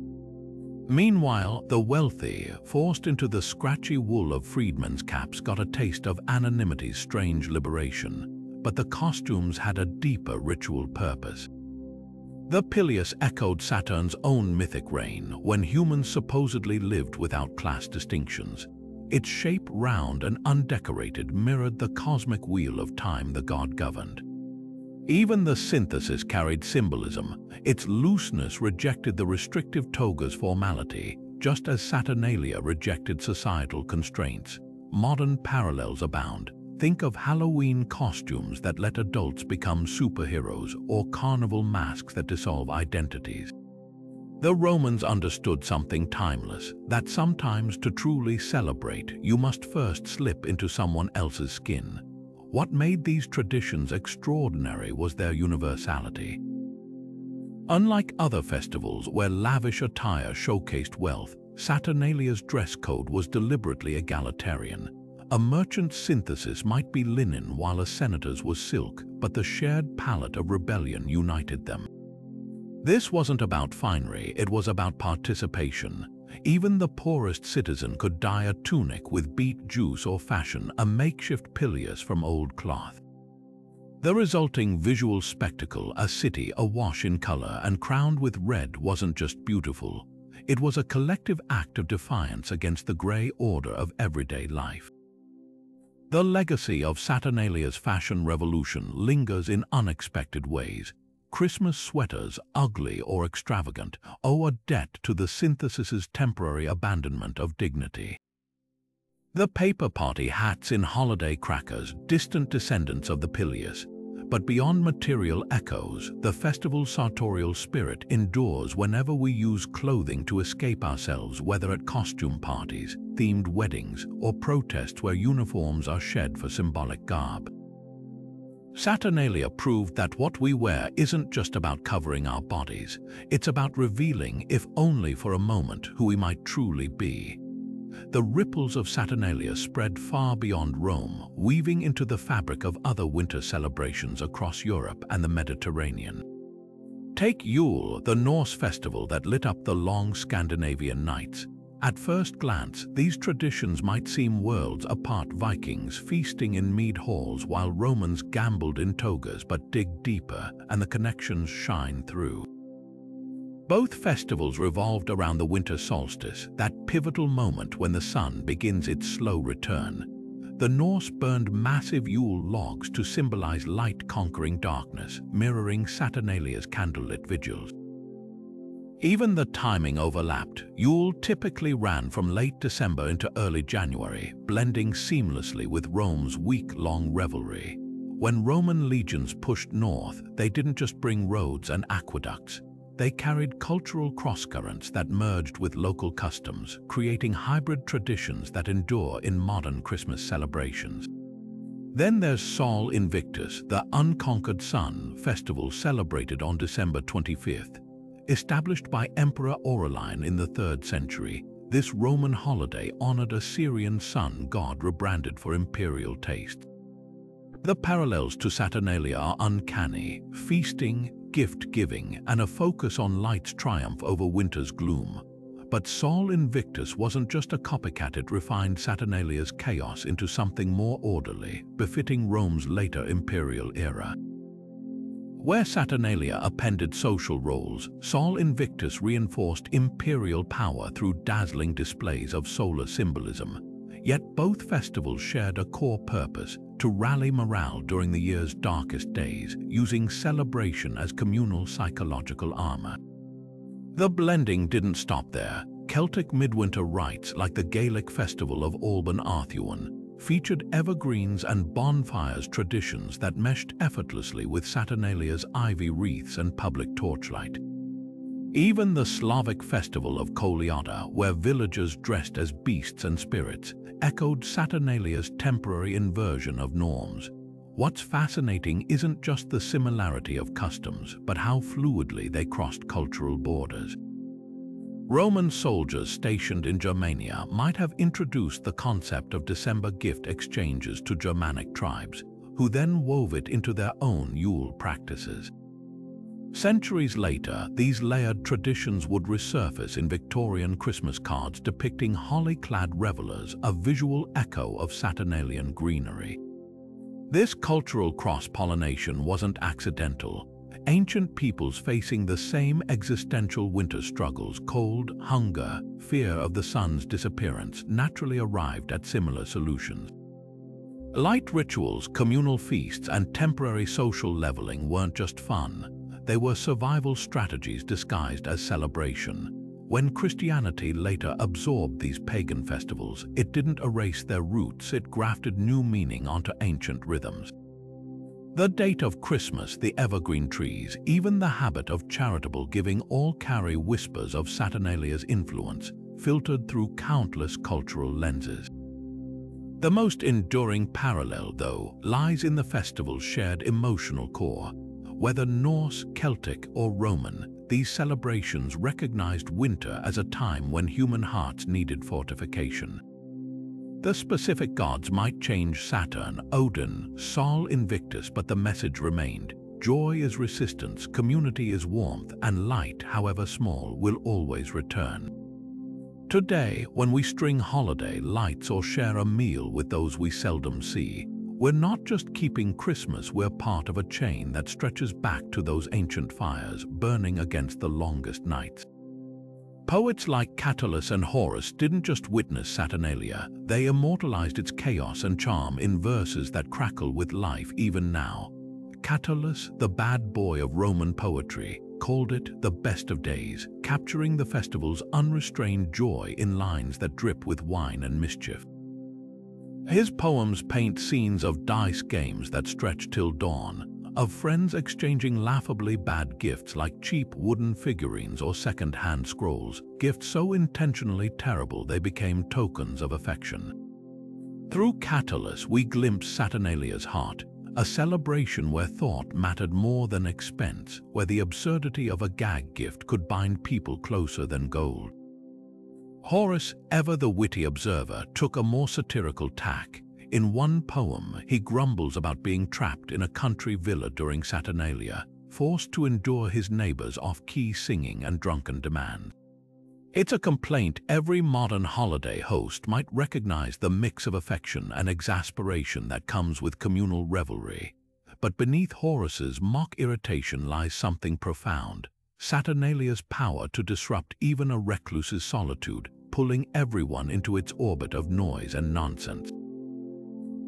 Meanwhile, the wealthy, forced into the scratchy wool of freedmen's caps, got a taste of anonymity's strange liberation. But the costumes had a deeper ritual purpose. The pileus echoed Saturn's own mythic reign, when humans supposedly lived without class distinctions. Its shape, round and undecorated, mirrored the cosmic wheel of time the god governed. Even the synthesis carried symbolism. Its looseness rejected the restrictive toga's formality, just as Saturnalia rejected societal constraints. Modern parallels abound. Think of Halloween costumes that let adults become superheroes, or carnival masks that dissolve identities. The Romans understood something timeless, that sometimes to truly celebrate, you must first slip into someone else's skin. What made these traditions extraordinary was their universality. Unlike other festivals where lavish attire showcased wealth, Saturnalia's dress code was deliberately egalitarian. A merchant's synthesis might be linen while a senator's was silk, but the shared palette of rebellion united them. This wasn't about finery, it was about participation. Even the poorest citizen could dye a tunic with beet juice or fashion a makeshift pileus from old cloth. The resulting visual spectacle, a city awash in color and crowned with red, wasn't just beautiful. It was a collective act of defiance against the gray order of everyday life. The legacy of Saturnalia's fashion revolution lingers in unexpected ways. Christmas sweaters, ugly or extravagant, owe a debt to the synthesis's temporary abandonment of dignity. The paper party hats in holiday crackers, distant descendants of the pileus. But beyond material echoes, the festival's sartorial spirit endures whenever we use clothing to escape ourselves, whether at costume parties, themed weddings, or protests where uniforms are shed for symbolic garb. Saturnalia proved that what we wear isn't just about covering our bodies, it's about revealing, if only for a moment, who we might truly be. The ripples of Saturnalia spread far beyond Rome, weaving into the fabric of other winter celebrations across Europe and the Mediterranean. Take Yule, the Norse festival that lit up the long Scandinavian nights. At first glance, these traditions might seem worlds apart: Vikings feasting in mead halls while Romans gambled in togas, but dig deeper and the connections shine through. Both festivals revolved around the winter solstice, that pivotal moment when the sun begins its slow return. The Norse burned massive Yule logs to symbolize light conquering darkness, mirroring Saturnalia's candlelit vigils. Even the timing overlapped. Yule typically ran from late December into early January, blending seamlessly with Rome's week-long revelry. When Roman legions pushed north, they didn't just bring roads and aqueducts. They carried cultural crosscurrents that merged with local customs, creating hybrid traditions that endure in modern Christmas celebrations. Then there's Sol Invictus, the unconquered sun festival celebrated on December 25th. Established by Emperor Aurelian in the 3rd century, this Roman holiday honored a Syrian sun god rebranded for imperial taste. The parallels to Saturnalia are uncanny: feasting, gift-giving, and a focus on light's triumph over winter's gloom. But Sol Invictus wasn't just a copycat, it refined Saturnalia's chaos into something more orderly, befitting Rome's later imperial era. Where Saturnalia appended social roles, Sol Invictus reinforced imperial power through dazzling displays of solar symbolism. Yet both festivals shared a core purpose: to rally morale during the year's darkest days, using celebration as communal psychological armor. The blending didn't stop there. Celtic midwinter rites like the Gaelic festival of Alban Arthuan featured evergreens and bonfires, traditions that meshed effortlessly with Saturnalia's ivy wreaths and public torchlight. Even the Slavic festival of Kolyada, where villagers dressed as beasts and spirits, echoed Saturnalia's temporary inversion of norms. What's fascinating isn't just the similarity of customs, but how fluidly they crossed cultural borders. Roman soldiers stationed in Germania might have introduced the concept of December gift exchanges to Germanic tribes, who then wove it into their own Yule practices. Centuries later, these layered traditions would resurface in Victorian Christmas cards depicting holly-clad revelers, a visual echo of Saturnalian greenery. This cultural cross-pollination wasn't accidental. Ancient peoples facing the same existential winter struggles, cold, hunger, fear of the sun's disappearance, naturally arrived at similar solutions. Light rituals, communal feasts, and temporary social leveling weren't just fun. They were survival strategies disguised as celebration. When Christianity later absorbed these pagan festivals, it didn't erase their roots, it grafted new meaning onto ancient rhythms. The date of Christmas, the evergreen trees, even the habit of charitable giving all carry whispers of Saturnalia's influence, filtered through countless cultural lenses. The most enduring parallel, though, lies in the festival's shared emotional core. Whether Norse, Celtic, or Roman, these celebrations recognized winter as a time when human hearts needed fortification. The specific gods might change: Saturn, Odin, Sol Invictus, but the message remained. Joy is resistance, community is warmth, and light, however small, will always return. Today, when we string holiday lights or share a meal with those we seldom see, we're not just keeping Christmas, we're part of a chain that stretches back to those ancient fires burning against the longest nights. Poets like Catullus and Horace didn't just witness Saturnalia, they immortalized its chaos and charm in verses that crackle with life even now. Catullus, the bad boy of Roman poetry, called it the best of days, capturing the festival's unrestrained joy in lines that drip with wine and mischief. His poems paint scenes of dice games that stretch till dawn, of friends exchanging laughably bad gifts like cheap wooden figurines or second-hand scrolls, gifts so intentionally terrible they became tokens of affection. Through Catullus, we glimpse Saturnalia's heart, a celebration where thought mattered more than expense, where the absurdity of a gag gift could bind people closer than gold. Horace, ever the witty observer, took a more satirical tack. In one poem, he grumbles about being trapped in a country villa during Saturnalia, forced to endure his neighbors' off-key singing and drunken demands. It's a complaint every modern holiday host might recognize: the mix of affection and exasperation that comes with communal revelry. But beneath Horace's mock irritation lies something profound: Saturnalia's power to disrupt even a recluse's solitude, pulling everyone into its orbit of noise and nonsense.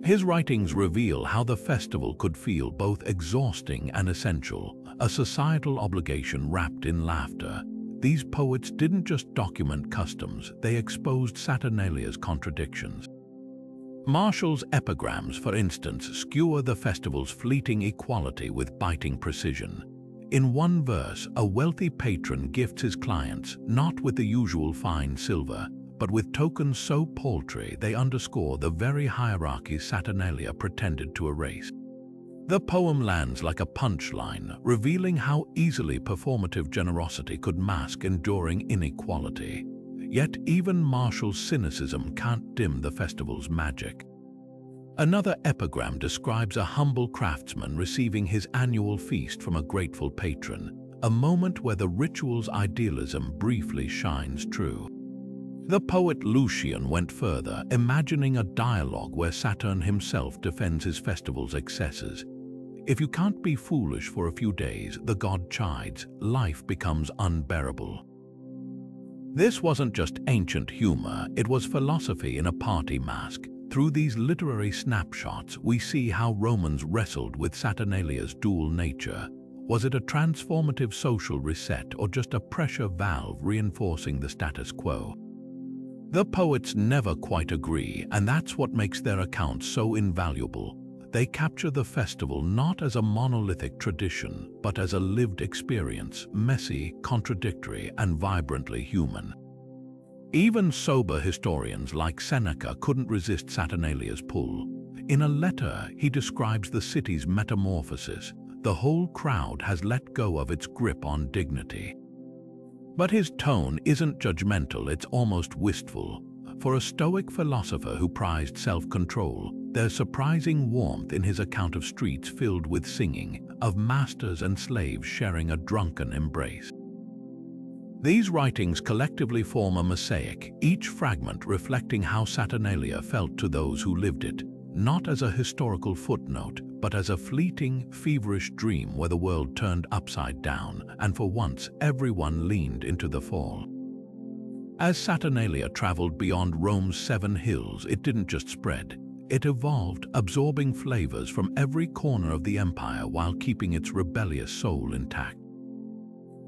His writings reveal how the festival could feel both exhausting and essential, a societal obligation wrapped in laughter. These poets didn't just document customs, they exposed Saturnalia's contradictions. Martial's epigrams, for instance, skewer the festival's fleeting equality with biting precision. In one verse, a wealthy patron gifts his clients not with the usual fine silver, but with tokens so paltry they underscore the very hierarchies Saturnalia pretended to erase. The poem lands like a punchline, revealing how easily performative generosity could mask enduring inequality. Yet even Martial's cynicism can't dim the festival's magic. Another epigram describes a humble craftsman receiving his annual feast from a grateful patron, a moment where the ritual's idealism briefly shines true. The poet Lucian went further, imagining a dialogue where Saturn himself defends his festival's excesses. If you can't be foolish for a few days, the god chides, life becomes unbearable. This wasn't just ancient humor, it was philosophy in a party mask. Through these literary snapshots, we see how Romans wrestled with Saturnalia's dual nature. Was it a transformative social reset or just a pressure valve reinforcing the status quo? The poets never quite agree, and that's what makes their accounts so invaluable. They capture the festival not as a monolithic tradition, but as a lived experience, messy, contradictory, and vibrantly human. Even sober historians like Seneca couldn't resist Saturnalia's pull. In a letter, he describes the city's metamorphosis. The whole crowd has let go of its grip on dignity. But his tone isn't judgmental, it's almost wistful. For a Stoic philosopher who prized self-control, there's surprising warmth in his account of streets filled with singing, of masters and slaves sharing a drunken embrace. These writings collectively form a mosaic, each fragment reflecting how Saturnalia felt to those who lived it, not as a historical footnote, but as a fleeting, feverish dream where the world turned upside down, and for once everyone leaned into the fall. As Saturnalia traveled beyond Rome's 7 hills, it didn't just spread. It evolved, absorbing flavors from every corner of the empire while keeping its rebellious soul intact.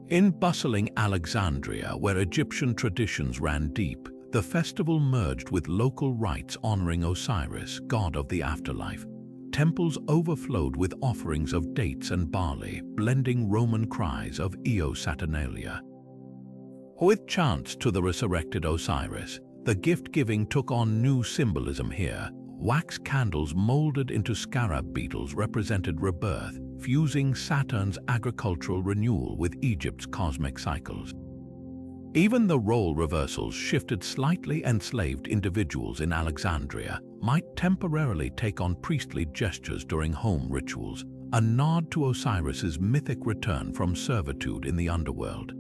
In bustling Alexandria, where Egyptian traditions ran deep, the festival merged with local rites honoring Osiris, god of the afterlife. Temples overflowed with offerings of dates and barley, blending Roman cries of Io Saturnalia. With chants to the resurrected Osiris, the gift-giving took on new symbolism here. Wax candles molded into scarab beetles represented rebirth, fusing Saturn's agricultural renewal with Egypt's cosmic cycles. Even the role reversals shifted slightly. Enslaved individuals in Alexandria might temporarily take on priestly gestures during home rituals, a nod to Osiris's mythic return from servitude in the underworld.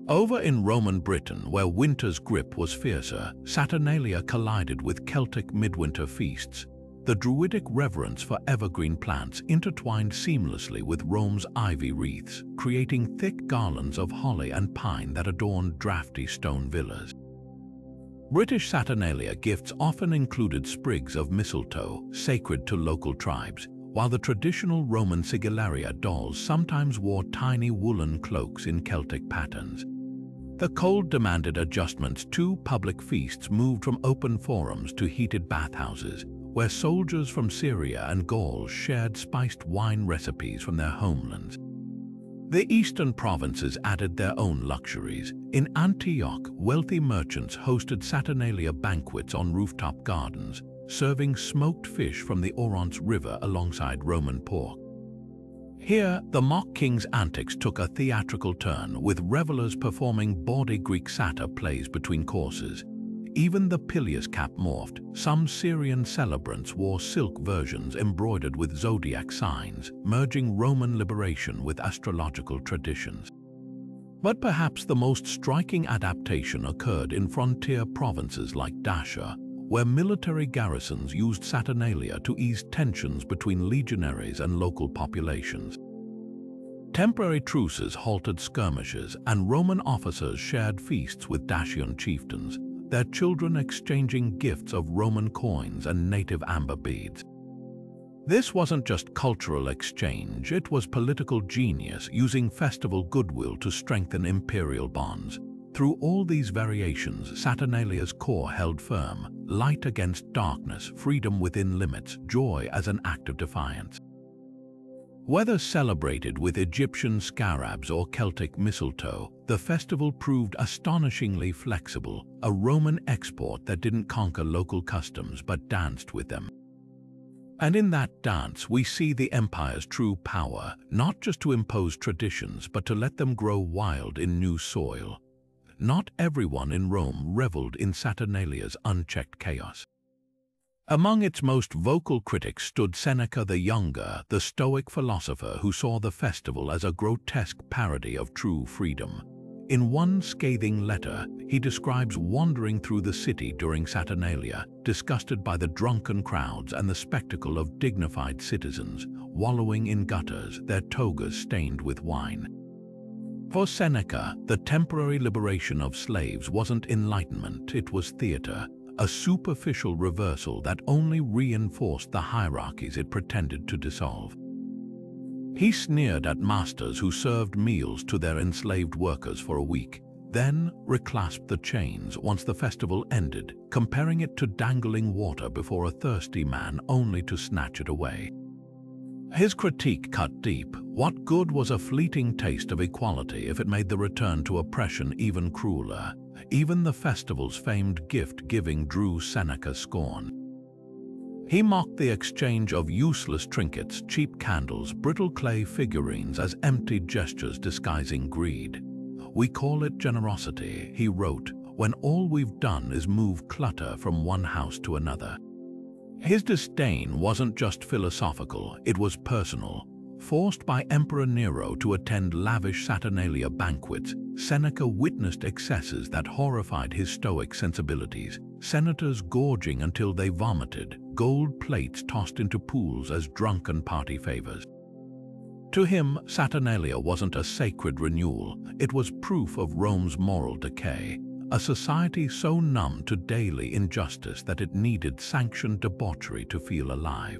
Over in Roman Britain, where winter's grip was fiercer, Saturnalia collided with Celtic midwinter feasts. The Druidic reverence for evergreen plants intertwined seamlessly with Rome's ivy wreaths, creating thick garlands of holly and pine that adorned drafty stone villas. British Saturnalia gifts often included sprigs of mistletoe, sacred to local tribes, while the traditional Roman sigillaria dolls sometimes wore tiny woolen cloaks in Celtic patterns. The cold demanded adjustments too. Public feasts moved from open forums to heated bathhouses, where soldiers from Syria and Gaul shared spiced wine recipes from their homelands. The eastern provinces added their own luxuries. In Antioch, wealthy merchants hosted Saturnalia banquets on rooftop gardens, serving smoked fish from the Orontes River alongside Roman pork. Here, the mock king's antics took a theatrical turn, with revelers performing bawdy Greek satyr plays between courses. Even the pileus cap morphed. Some Syrian celebrants wore silk versions embroidered with zodiac signs, merging Roman liberation with astrological traditions. But perhaps the most striking adaptation occurred in frontier provinces like Dacia, where military garrisons used Saturnalia to ease tensions between legionaries and local populations. Temporary truces halted skirmishes, and Roman officers shared feasts with Dacian chieftains, their children exchanging gifts of Roman coins and native amber beads. This wasn't just cultural exchange, it was political genius, using festival goodwill to strengthen imperial bonds. Through all these variations, Saturnalia's core held firm: light against darkness, freedom within limits, joy as an act of defiance. Whether celebrated with Egyptian scarabs or Celtic mistletoe, the festival proved astonishingly flexible, a Roman export that didn't conquer local customs but danced with them. And in that dance, we see the empire's true power, not just to impose traditions but to let them grow wild in new soil. Not everyone in Rome reveled in Saturnalia's unchecked chaos. Among its most vocal critics stood Seneca the Younger, the Stoic philosopher who saw the festival as a grotesque parody of true freedom. In one scathing letter, he describes wandering through the city during Saturnalia, disgusted by the drunken crowds and the spectacle of dignified citizens wallowing in gutters, their togas stained with wine. For Seneca, the temporary liberation of slaves wasn't enlightenment, it was theater, a superficial reversal that only reinforced the hierarchies it pretended to dissolve. He sneered at masters who served meals to their enslaved workers for a week, then reclasped the chains once the festival ended, comparing it to dangling water before a thirsty man only to snatch it away. His critique cut deep. What good was a fleeting taste of equality if it made the return to oppression even crueler? Even the festival's famed gift-giving drew Seneca's scorn. He mocked the exchange of useless trinkets, cheap candles, brittle clay figurines as empty gestures disguising greed. "We call it generosity," he wrote, "when all we've done is move clutter from one house to another." His disdain wasn't just philosophical, it was personal. Forced by Emperor Nero to attend lavish Saturnalia banquets, Seneca witnessed excesses that horrified his Stoic sensibilities. Senators gorging until they vomited, gold plates tossed into pools as drunken party favors. To him, Saturnalia wasn't a sacred renewal, it was proof of Rome's moral decay, a society so numb to daily injustice that it needed sanctioned debauchery to feel alive.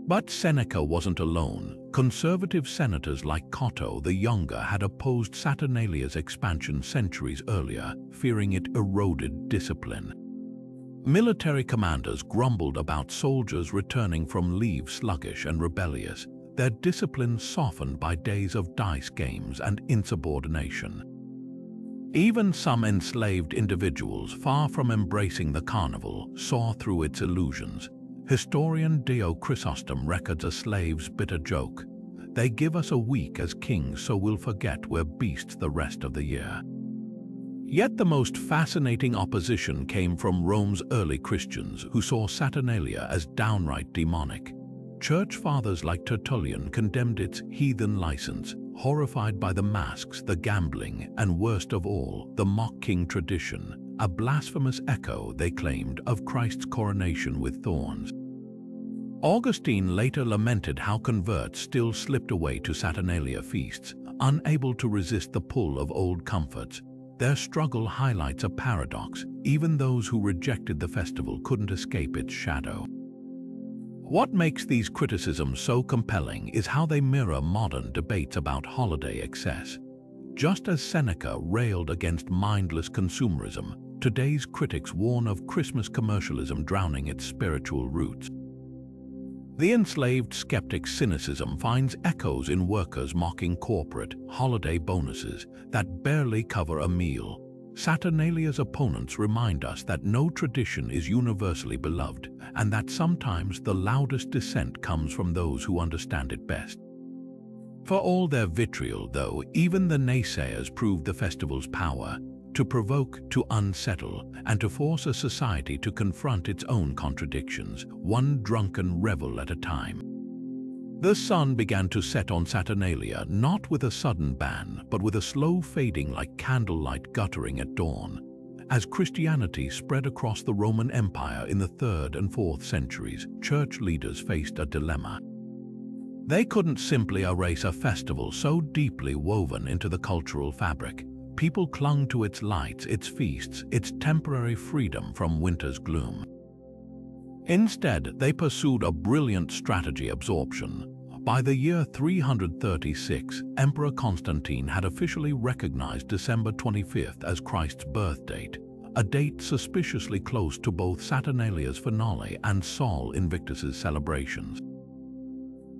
But Seneca wasn't alone. Conservative senators like Cotto the Younger had opposed Saturnalia's expansion centuries earlier, fearing it eroded discipline. Military commanders grumbled about soldiers returning from leave sluggish and rebellious, their discipline softened by days of dice games and insubordination. Even some enslaved individuals, far from embracing the carnival, saw through its illusions. Historian Dio Chrysostom records a slave's bitter joke. They give us a week as kings so we'll forget we're beasts the rest of the year. Yet the most fascinating opposition came from Rome's early Christians who saw Saturnalia as downright demonic. Church fathers like Tertullian condemned its heathen license, horrified by the masks, the gambling, and worst of all, the mock king tradition, a blasphemous echo, they claimed, of Christ's coronation with thorns. Augustine later lamented how converts still slipped away to Saturnalia feasts, unable to resist the pull of old comforts. Their struggle highlights a paradox. Even those who rejected the festival couldn't escape its shadow. What makes these criticisms so compelling is how they mirror modern debates about holiday excess. Just as Seneca railed against mindless consumerism, today's critics warn of Christmas commercialism drowning its spiritual roots. The enslaved skeptic's cynicism finds echoes in workers mocking corporate holiday bonuses that barely cover a meal. Saturnalia's opponents remind us that no tradition is universally beloved, and that sometimes the loudest dissent comes from those who understand it best. For all their vitriol, though, even the naysayers proved the festival's power: to provoke, to unsettle, and to force a society to confront its own contradictions, one drunken revel at a time. The sun began to set on Saturnalia not with a sudden ban, but with a slow fading like candlelight guttering at dawn. As Christianity spread across the Roman Empire in the 3rd and 4th centuries, church leaders faced a dilemma. They couldn't simply erase a festival so deeply woven into the cultural fabric. People clung to its lights, its feasts, its temporary freedom from winter's gloom. Instead, they pursued a brilliant strategy: absorption. By the year 336, Emperor Constantine had officially recognized December 25th as Christ's birth date, a date suspiciously close to both Saturnalia's finale and Sol Invictus's celebrations.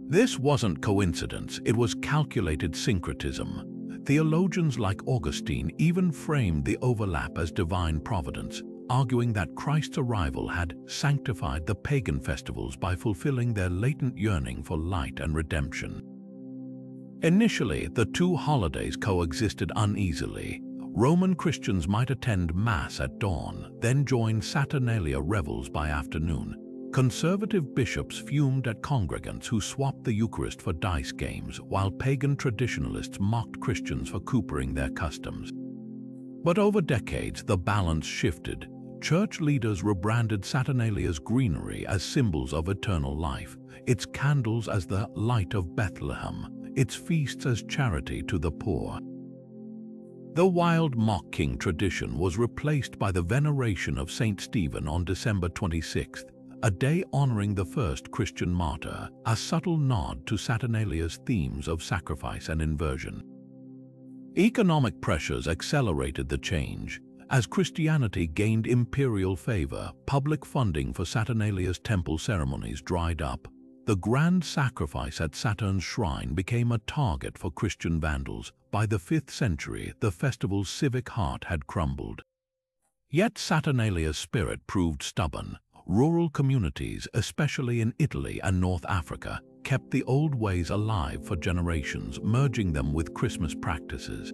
This wasn't coincidence, it was calculated syncretism. Theologians like Augustine even framed the overlap as divine providence, arguing that Christ's arrival had sanctified the pagan festivals by fulfilling their latent yearning for light and redemption. Initially, the two holidays coexisted uneasily. Roman Christians might attend Mass at dawn, then join Saturnalia revels by afternoon. Conservative bishops fumed at congregants who swapped the Eucharist for dice games, while pagan traditionalists mocked Christians for coopering their customs. But over decades, the balance shifted. Church leaders rebranded Saturnalia's greenery as symbols of eternal life, its candles as the light of Bethlehem, its feasts as charity to the poor. The wild mock king tradition was replaced by the veneration of Saint Stephen on December 26th, a day honoring the first Christian martyr, a subtle nod to Saturnalia's themes of sacrifice and inversion. Economic pressures accelerated the change. As Christianity gained imperial favor, public funding for Saturnalia's temple ceremonies dried up. The grand sacrifice at Saturn's shrine became a target for Christian vandals. By the 5th century, the festival's civic heart had crumbled. Yet Saturnalia's spirit proved stubborn. Rural communities, especially in Italy and North Africa, kept the old ways alive for generations, merging them with Christmas practices.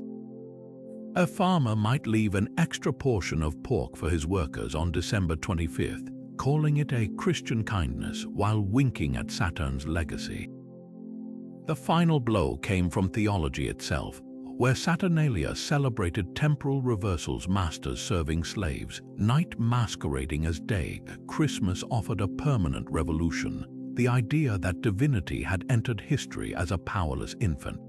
A farmer might leave an extra portion of pork for his workers on December 25th, calling it a Christian kindness while winking at Saturn's legacy. The final blow came from theology itself, where Saturnalia celebrated temporal reversals, masters serving slaves, night masquerading as day. Christmas offered a permanent revolution, the idea that divinity had entered history as a powerless infant.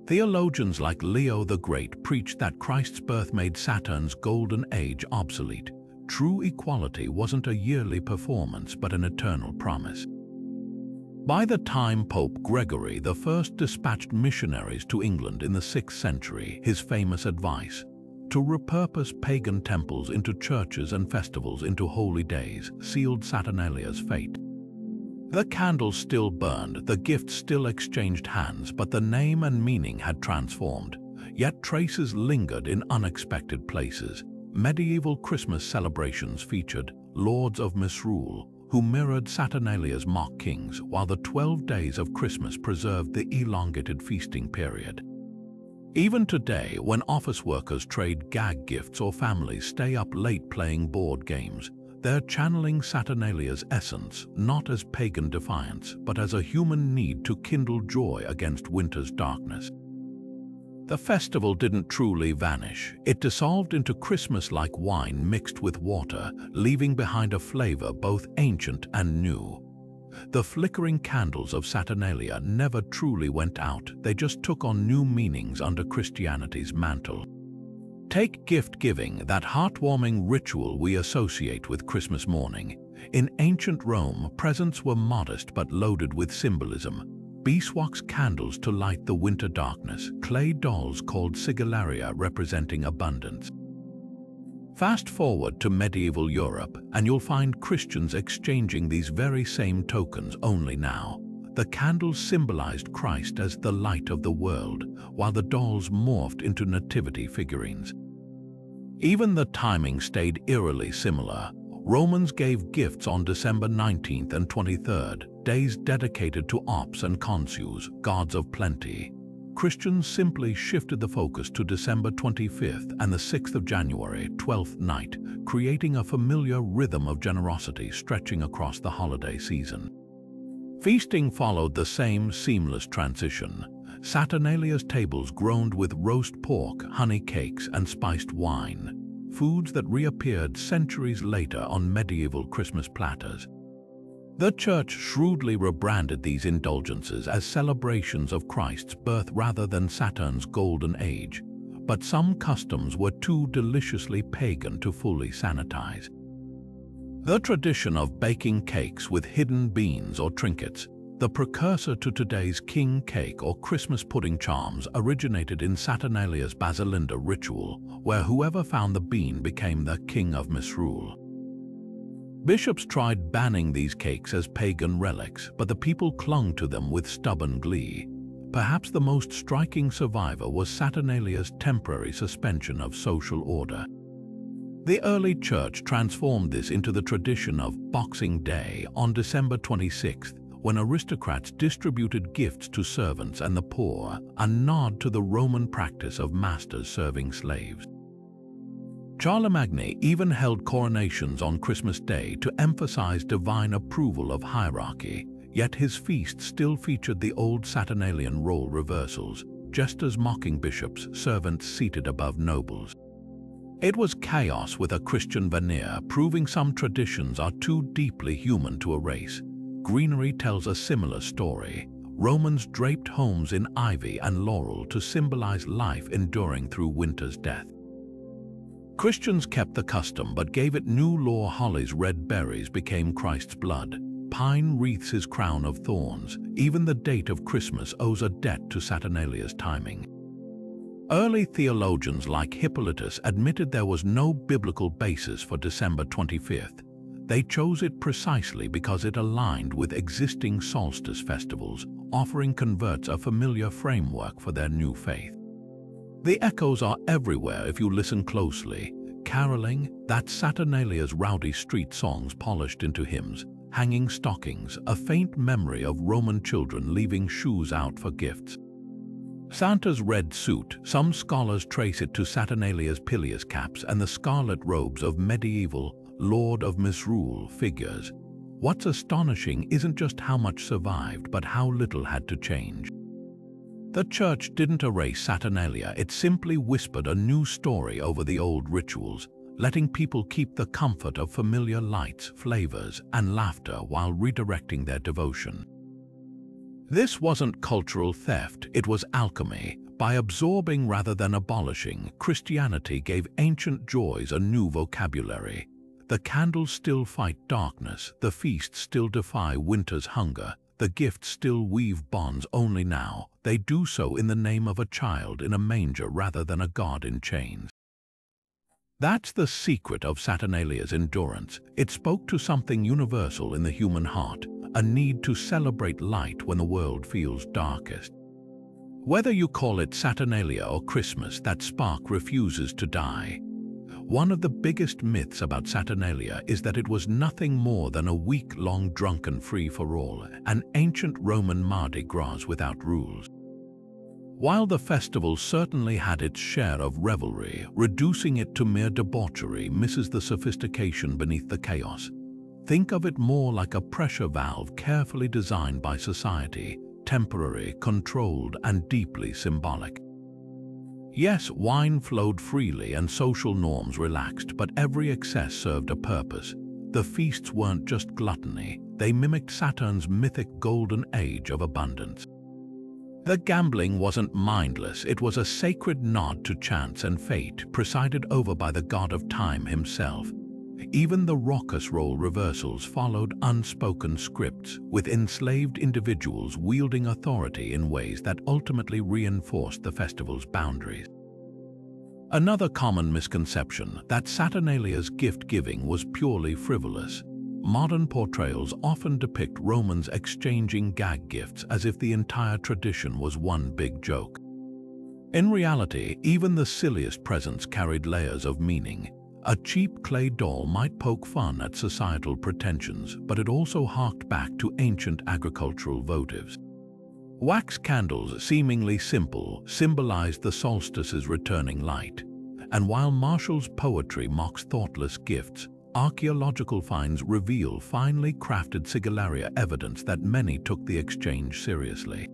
Theologians like Leo the Great preached that Christ's birth made Saturn's golden age obsolete. True equality wasn't a yearly performance but an eternal promise. By the time Pope Gregory I dispatched missionaries to England in the 6th century, his famous advice, to repurpose pagan temples into churches and festivals into holy days, sealed Saturnalia's fate. The candles still burned, the gifts still exchanged hands, but the name and meaning had transformed. Yet traces lingered in unexpected places. Medieval Christmas celebrations featured lords of misrule, who mirrored Saturnalia's mock kings, while the 12 days of Christmas preserved the elongated feasting period. Even today, when office workers trade gag gifts or families stay up late playing board games, they're channeling Saturnalia's essence, not as pagan defiance, but as a human need to kindle joy against winter's darkness. The festival didn't truly vanish. It dissolved into Christmas-like wine mixed with water, leaving behind a flavor both ancient and new. The flickering candles of Saturnalia never truly went out, they just took on new meanings under Christianity's mantle. Take gift-giving, that heartwarming ritual we associate with Christmas morning. In ancient Rome, presents were modest but loaded with symbolism. Beeswax candles to light the winter darkness, clay dolls called sigillaria representing abundance. Fast forward to medieval Europe, and you'll find Christians exchanging these very same tokens, only now. The candles symbolized Christ as the light of the world, while the dolls morphed into nativity figurines. Even the timing stayed eerily similar. Romans gave gifts on December 19th and 23rd, days dedicated to Ops and Consus, gods of plenty. Christians simply shifted the focus to December 25th and the 6th of January, 12th night, creating a familiar rhythm of generosity stretching across the holiday season. Feasting followed the same seamless transition. Saturnalia's tables groaned with roast pork, honey cakes, and spiced wine, foods that reappeared centuries later on medieval Christmas platters. The Church shrewdly rebranded these indulgences as celebrations of Christ's birth rather than Saturn's golden age, but some customs were too deliciously pagan to fully sanitize. The tradition of baking cakes with hidden beans or trinkets, the precursor to today's king cake or Christmas pudding charms, originated in Saturnalia's Basilinda ritual, where whoever found the bean became the king of misrule. Bishops tried banning these cakes as pagan relics, but the people clung to them with stubborn glee. Perhaps the most striking survivor was Saturnalia's temporary suspension of social order. The early church transformed this into the tradition of Boxing Day on December 26th, when aristocrats distributed gifts to servants and the poor, a nod to the Roman practice of masters serving slaves. Charlemagne even held coronations on Christmas Day to emphasize divine approval of hierarchy, yet his feast still featured the old Saturnalian role reversals, jesters mocking bishops, servants seated above nobles. It was chaos with a Christian veneer, proving some traditions are too deeply human to erase. Greenery tells a similar story. Romans draped homes in ivy and laurel to symbolize life enduring through winter's death. Christians kept the custom but gave it new lore. Holly's red berries became Christ's blood. Pine wreaths his crown of thorns. Even the date of Christmas owes a debt to Saturnalia's timing. Early theologians like Hippolytus admitted there was no biblical basis for December 25th. They chose it precisely because it aligned with existing solstice festivals, offering converts a familiar framework for their new faith. The echoes are everywhere if you listen closely. Caroling, that's Saturnalia's rowdy street songs polished into hymns. Hanging stockings, a faint memory of Roman children leaving shoes out for gifts. Santa's red suit, some scholars trace it to Saturnalia's pileus caps and the scarlet robes of medieval Lord of Misrule figures. What's astonishing isn't just how much survived, but how little had to change. The Church didn't erase Saturnalia, it simply whispered a new story over the old rituals, letting people keep the comfort of familiar lights, flavors, and laughter while redirecting their devotion. This wasn't cultural theft, it was alchemy. By absorbing rather than abolishing, Christianity gave ancient joys a new vocabulary. The candles still fight darkness, the feasts still defy winter's hunger, the gifts still weave bonds, only now they do so in the name of a child in a manger rather than a god in chains. That's the secret of Saturnalia's endurance. It spoke to something universal in the human heart, a need to celebrate light when the world feels darkest. Whether you call it Saturnalia or Christmas, that spark refuses to die. One of the biggest myths about Saturnalia is that it was nothing more than a week-long drunken free-for-all, an ancient Roman Mardi Gras without rules. While the festival certainly had its share of revelry, reducing it to mere debauchery misses the sophistication beneath the chaos. Think of it more like a pressure valve carefully designed by society, temporary, controlled, and deeply symbolic. Yes, wine flowed freely and social norms relaxed, but every excess served a purpose. The feasts weren't just gluttony, they mimicked Saturn's mythic golden age of abundance. The gambling wasn't mindless, it was a sacred nod to chance and fate, presided over by the god of time himself. Even the raucous role reversals followed unspoken scripts, with enslaved individuals wielding authority in ways that ultimately reinforced the festival's boundaries. Another common misconception, that Saturnalia's gift-giving was purely frivolous. Modern portrayals often depict Romans exchanging gag gifts as if the entire tradition was one big joke. In reality, even the silliest presents carried layers of meaning. A cheap clay doll might poke fun at societal pretensions, but it also harked back to ancient agricultural votives. Wax candles, seemingly simple, symbolized the solstice's returning light. And while Martial's poetry mocks thoughtless gifts, archaeological finds reveal finely crafted sigillaria evidence that many took the exchange seriously.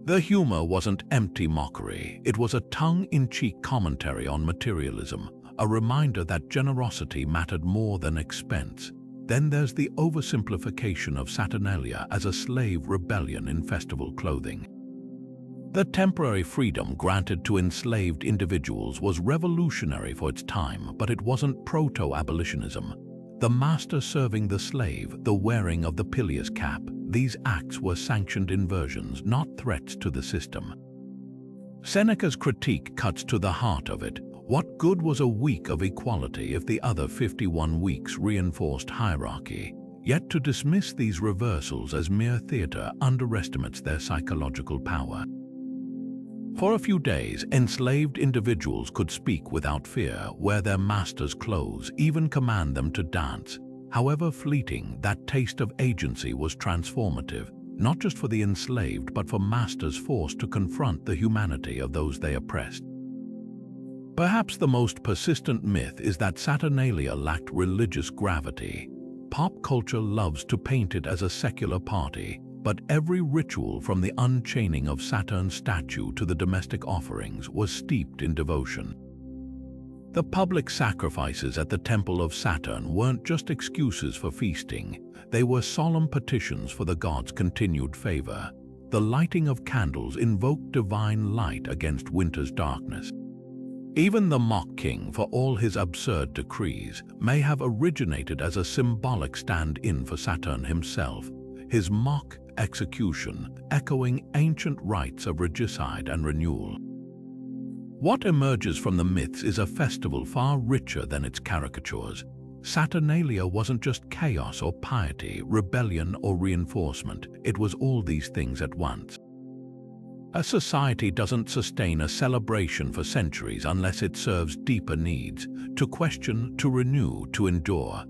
The humor wasn't empty mockery, it was a tongue-in-cheek commentary on materialism, a reminder that generosity mattered more than expense. Then there's the oversimplification of Saturnalia as a slave rebellion in festival clothing. The temporary freedom granted to enslaved individuals was revolutionary for its time, but it wasn't proto-abolitionism. The master serving the slave, the wearing of the pileus cap, these acts were sanctioned inversions, not threats to the system. Seneca's critique cuts to the heart of it. What good was a week of equality if the other 51 weeks reinforced hierarchy? Yet to dismiss these reversals as mere theater underestimates their psychological power. For a few days, enslaved individuals could speak without fear, wear their master's clothes, even command them to dance. However fleeting, that taste of agency was transformative, not just for the enslaved, but for masters forced to confront the humanity of those they oppressed. Perhaps the most persistent myth is that Saturnalia lacked religious gravity. Pop culture loves to paint it as a secular party, but every ritual from the unchaining of Saturn's statue to the domestic offerings was steeped in devotion. The public sacrifices at the temple of Saturn weren't just excuses for feasting, they were solemn petitions for the god's continued favor. The lighting of candles invoked divine light against winter's darkness. Even the mock king, for all his absurd decrees, may have originated as a symbolic stand-in for Saturn himself, his mock execution echoing ancient rites of regicide and renewal. What emerges from the myths is a festival far richer than its caricatures. Saturnalia wasn't just chaos or piety, rebellion or reinforcement, it was all these things at once. A society doesn't sustain a celebration for centuries unless it serves deeper needs, to question, to renew, to endure.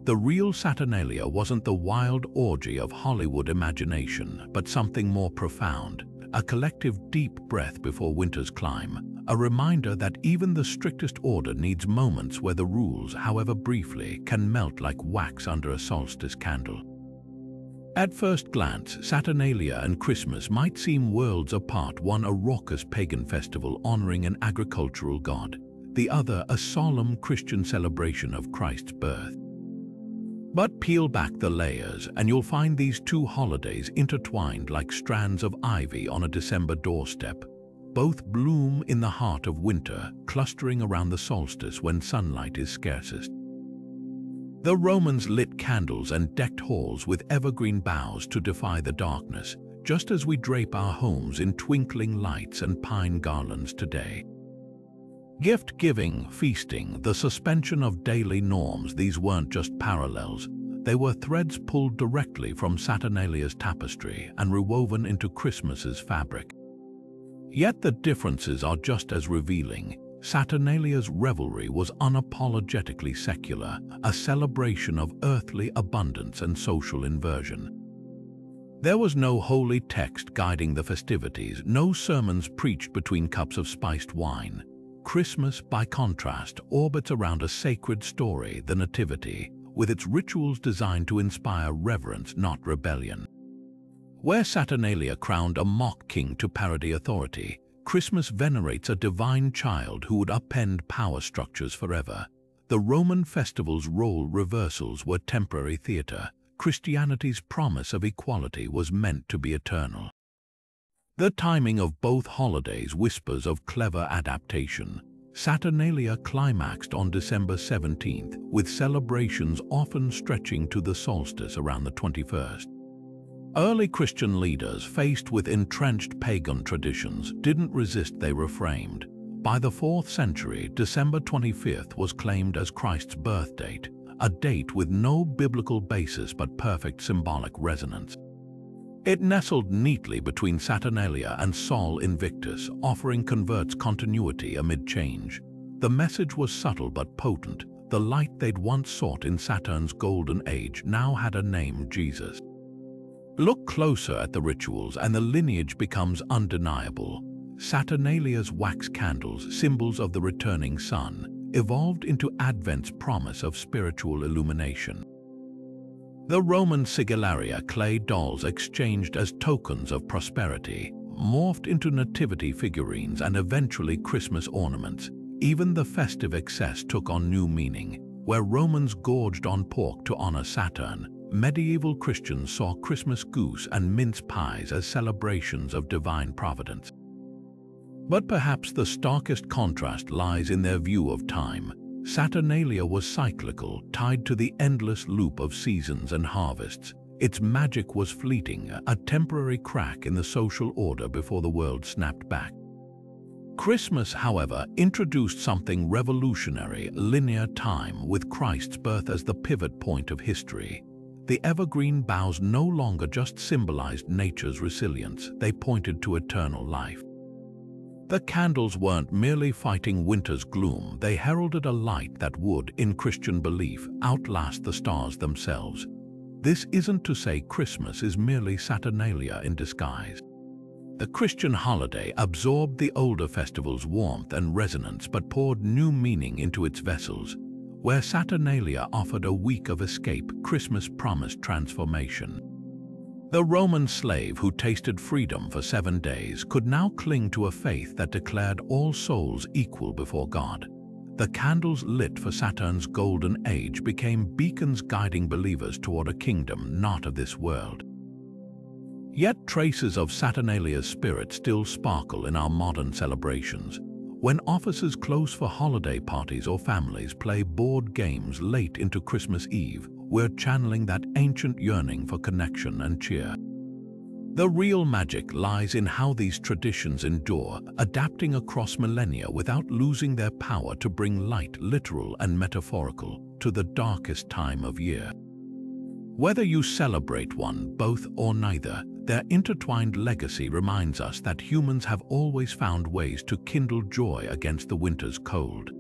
The real Saturnalia wasn't the wild orgy of Hollywood imagination, but something more profound, a collective deep breath before winter's climb, a reminder that even the strictest order needs moments where the rules, however briefly, can melt like wax under a solstice candle. At first glance, Saturnalia and Christmas might seem worlds apart, one a raucous pagan festival honoring an agricultural god, the other a solemn Christian celebration of Christ's birth. But peel back the layers and you'll find these two holidays intertwined like strands of ivy on a December doorstep. Both bloom in the heart of winter, clustering around the solstice when sunlight is scarcest. The Romans lit candles and decked halls with evergreen boughs to defy the darkness, just as we drape our homes in twinkling lights and pine garlands today. Gift-giving, feasting, the suspension of daily norms, these weren't just parallels. They were threads pulled directly from Saturnalia's tapestry and rewoven into Christmas's fabric. Yet the differences are just as revealing. Saturnalia's revelry was unapologetically secular, a celebration of earthly abundance and social inversion. There was no holy text guiding the festivities, no sermons preached between cups of spiced wine. Christmas, by contrast, orbits around a sacred story, the Nativity, with its rituals designed to inspire reverence, not rebellion. Where Saturnalia crowned a mock king to parody authority, Christmas venerates a divine child who would upend power structures forever. The Roman festival's role reversals were temporary theater. Christianity's promise of equality was meant to be eternal. The timing of both holidays whispers of clever adaptation. Saturnalia climaxed on December 17th, with celebrations often stretching to the solstice around the 21st. Early Christian leaders, faced with entrenched pagan traditions, didn't resist, they reframed. By the 4th century, December 25th was claimed as Christ's birth date, a date with no biblical basis but perfect symbolic resonance. It nestled neatly between Saturnalia and Sol Invictus, offering converts continuity amid change. The message was subtle but potent. The light they'd once sought in Saturn's golden age now had a name: Jesus. Look closer at the rituals and the lineage becomes undeniable. Saturnalia's wax candles, symbols of the returning sun, evolved into Advent's promise of spiritual illumination. The Roman sigillaria, clay dolls exchanged as tokens of prosperity, morphed into nativity figurines and eventually Christmas ornaments. Even the festive excess took on new meaning. Where Romans gorged on pork to honor Saturn, medieval Christians saw Christmas goose and mince pies as celebrations of divine providence. But perhaps the starkest contrast lies in their view of time. Saturnalia was cyclical, tied to the endless loop of seasons and harvests. Its magic was fleeting, a temporary crack in the social order before the world snapped back. Christmas, however, introduced something revolutionary: linear time, with Christ's birth as the pivot point of history. The evergreen boughs no longer just symbolized nature's resilience, they pointed to eternal life. The candles weren't merely fighting winter's gloom, they heralded a light that would, in Christian belief, outlast the stars themselves. This isn't to say Christmas is merely Saturnalia in disguise. The Christian holiday absorbed the older festival's warmth and resonance but poured new meaning into its vessels. Where Saturnalia offered a week of escape, Christmas promised transformation. The Roman slave who tasted freedom for 7 days could now cling to a faith that declared all souls equal before God. The candles lit for Saturn's golden age became beacons guiding believers toward a kingdom not of this world. Yet traces of Saturnalia's spirit still sparkle in our modern celebrations. When offices close for holiday parties or families play board games late into Christmas Eve, we're channeling that ancient yearning for connection and cheer. The real magic lies in how these traditions endure, adapting across millennia without losing their power to bring light, literal and metaphorical, to the darkest time of year. Whether you celebrate one, both, or neither, their intertwined legacy reminds us that humans have always found ways to kindle joy against the winter's cold.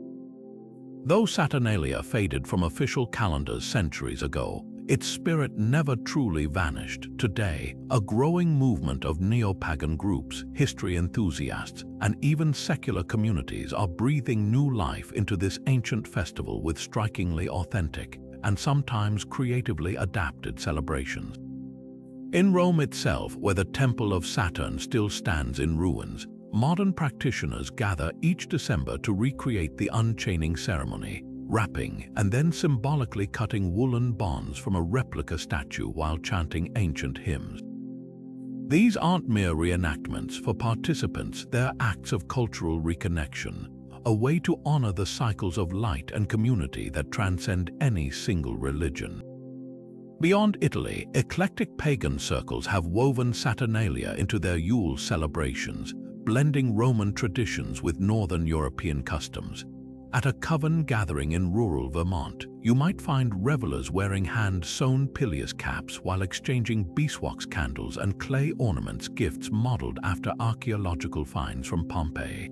Though Saturnalia faded from official calendars centuries ago, its spirit never truly vanished. Today, a growing movement of neo-pagan groups, history enthusiasts, and even secular communities are breathing new life into this ancient festival with strikingly authentic and sometimes creatively adapted celebrations. In Rome itself, where the Temple of Saturn still stands in ruins, modern practitioners gather each December to recreate the unchaining ceremony, wrapping and then symbolically cutting woolen bonds from a replica statue while chanting ancient hymns. These aren't mere reenactments for participants, they're acts of cultural reconnection, a way to honor the cycles of light and community that transcend any single religion. Beyond Italy, eclectic pagan circles have woven Saturnalia into their Yule celebrations, blending Roman traditions with Northern European customs. At a coven gathering in rural Vermont, you might find revelers wearing hand-sewn pileus caps while exchanging beeswax candles and clay ornaments, gifts modeled after archaeological finds from Pompeii.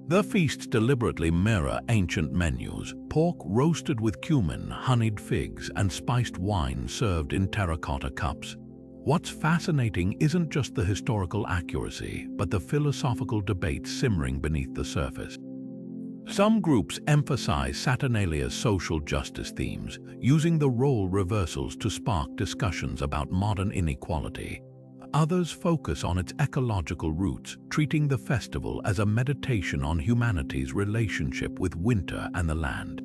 The feasts deliberately mirror ancient menus: pork roasted with cumin, honeyed figs, and spiced wine served in terracotta cups. What's fascinating isn't just the historical accuracy, but the philosophical debate simmering beneath the surface. Some groups emphasize Saturnalia's social justice themes, using the role reversals to spark discussions about modern inequality. Others focus on its ecological roots, treating the festival as a meditation on humanity's relationship with winter and the land.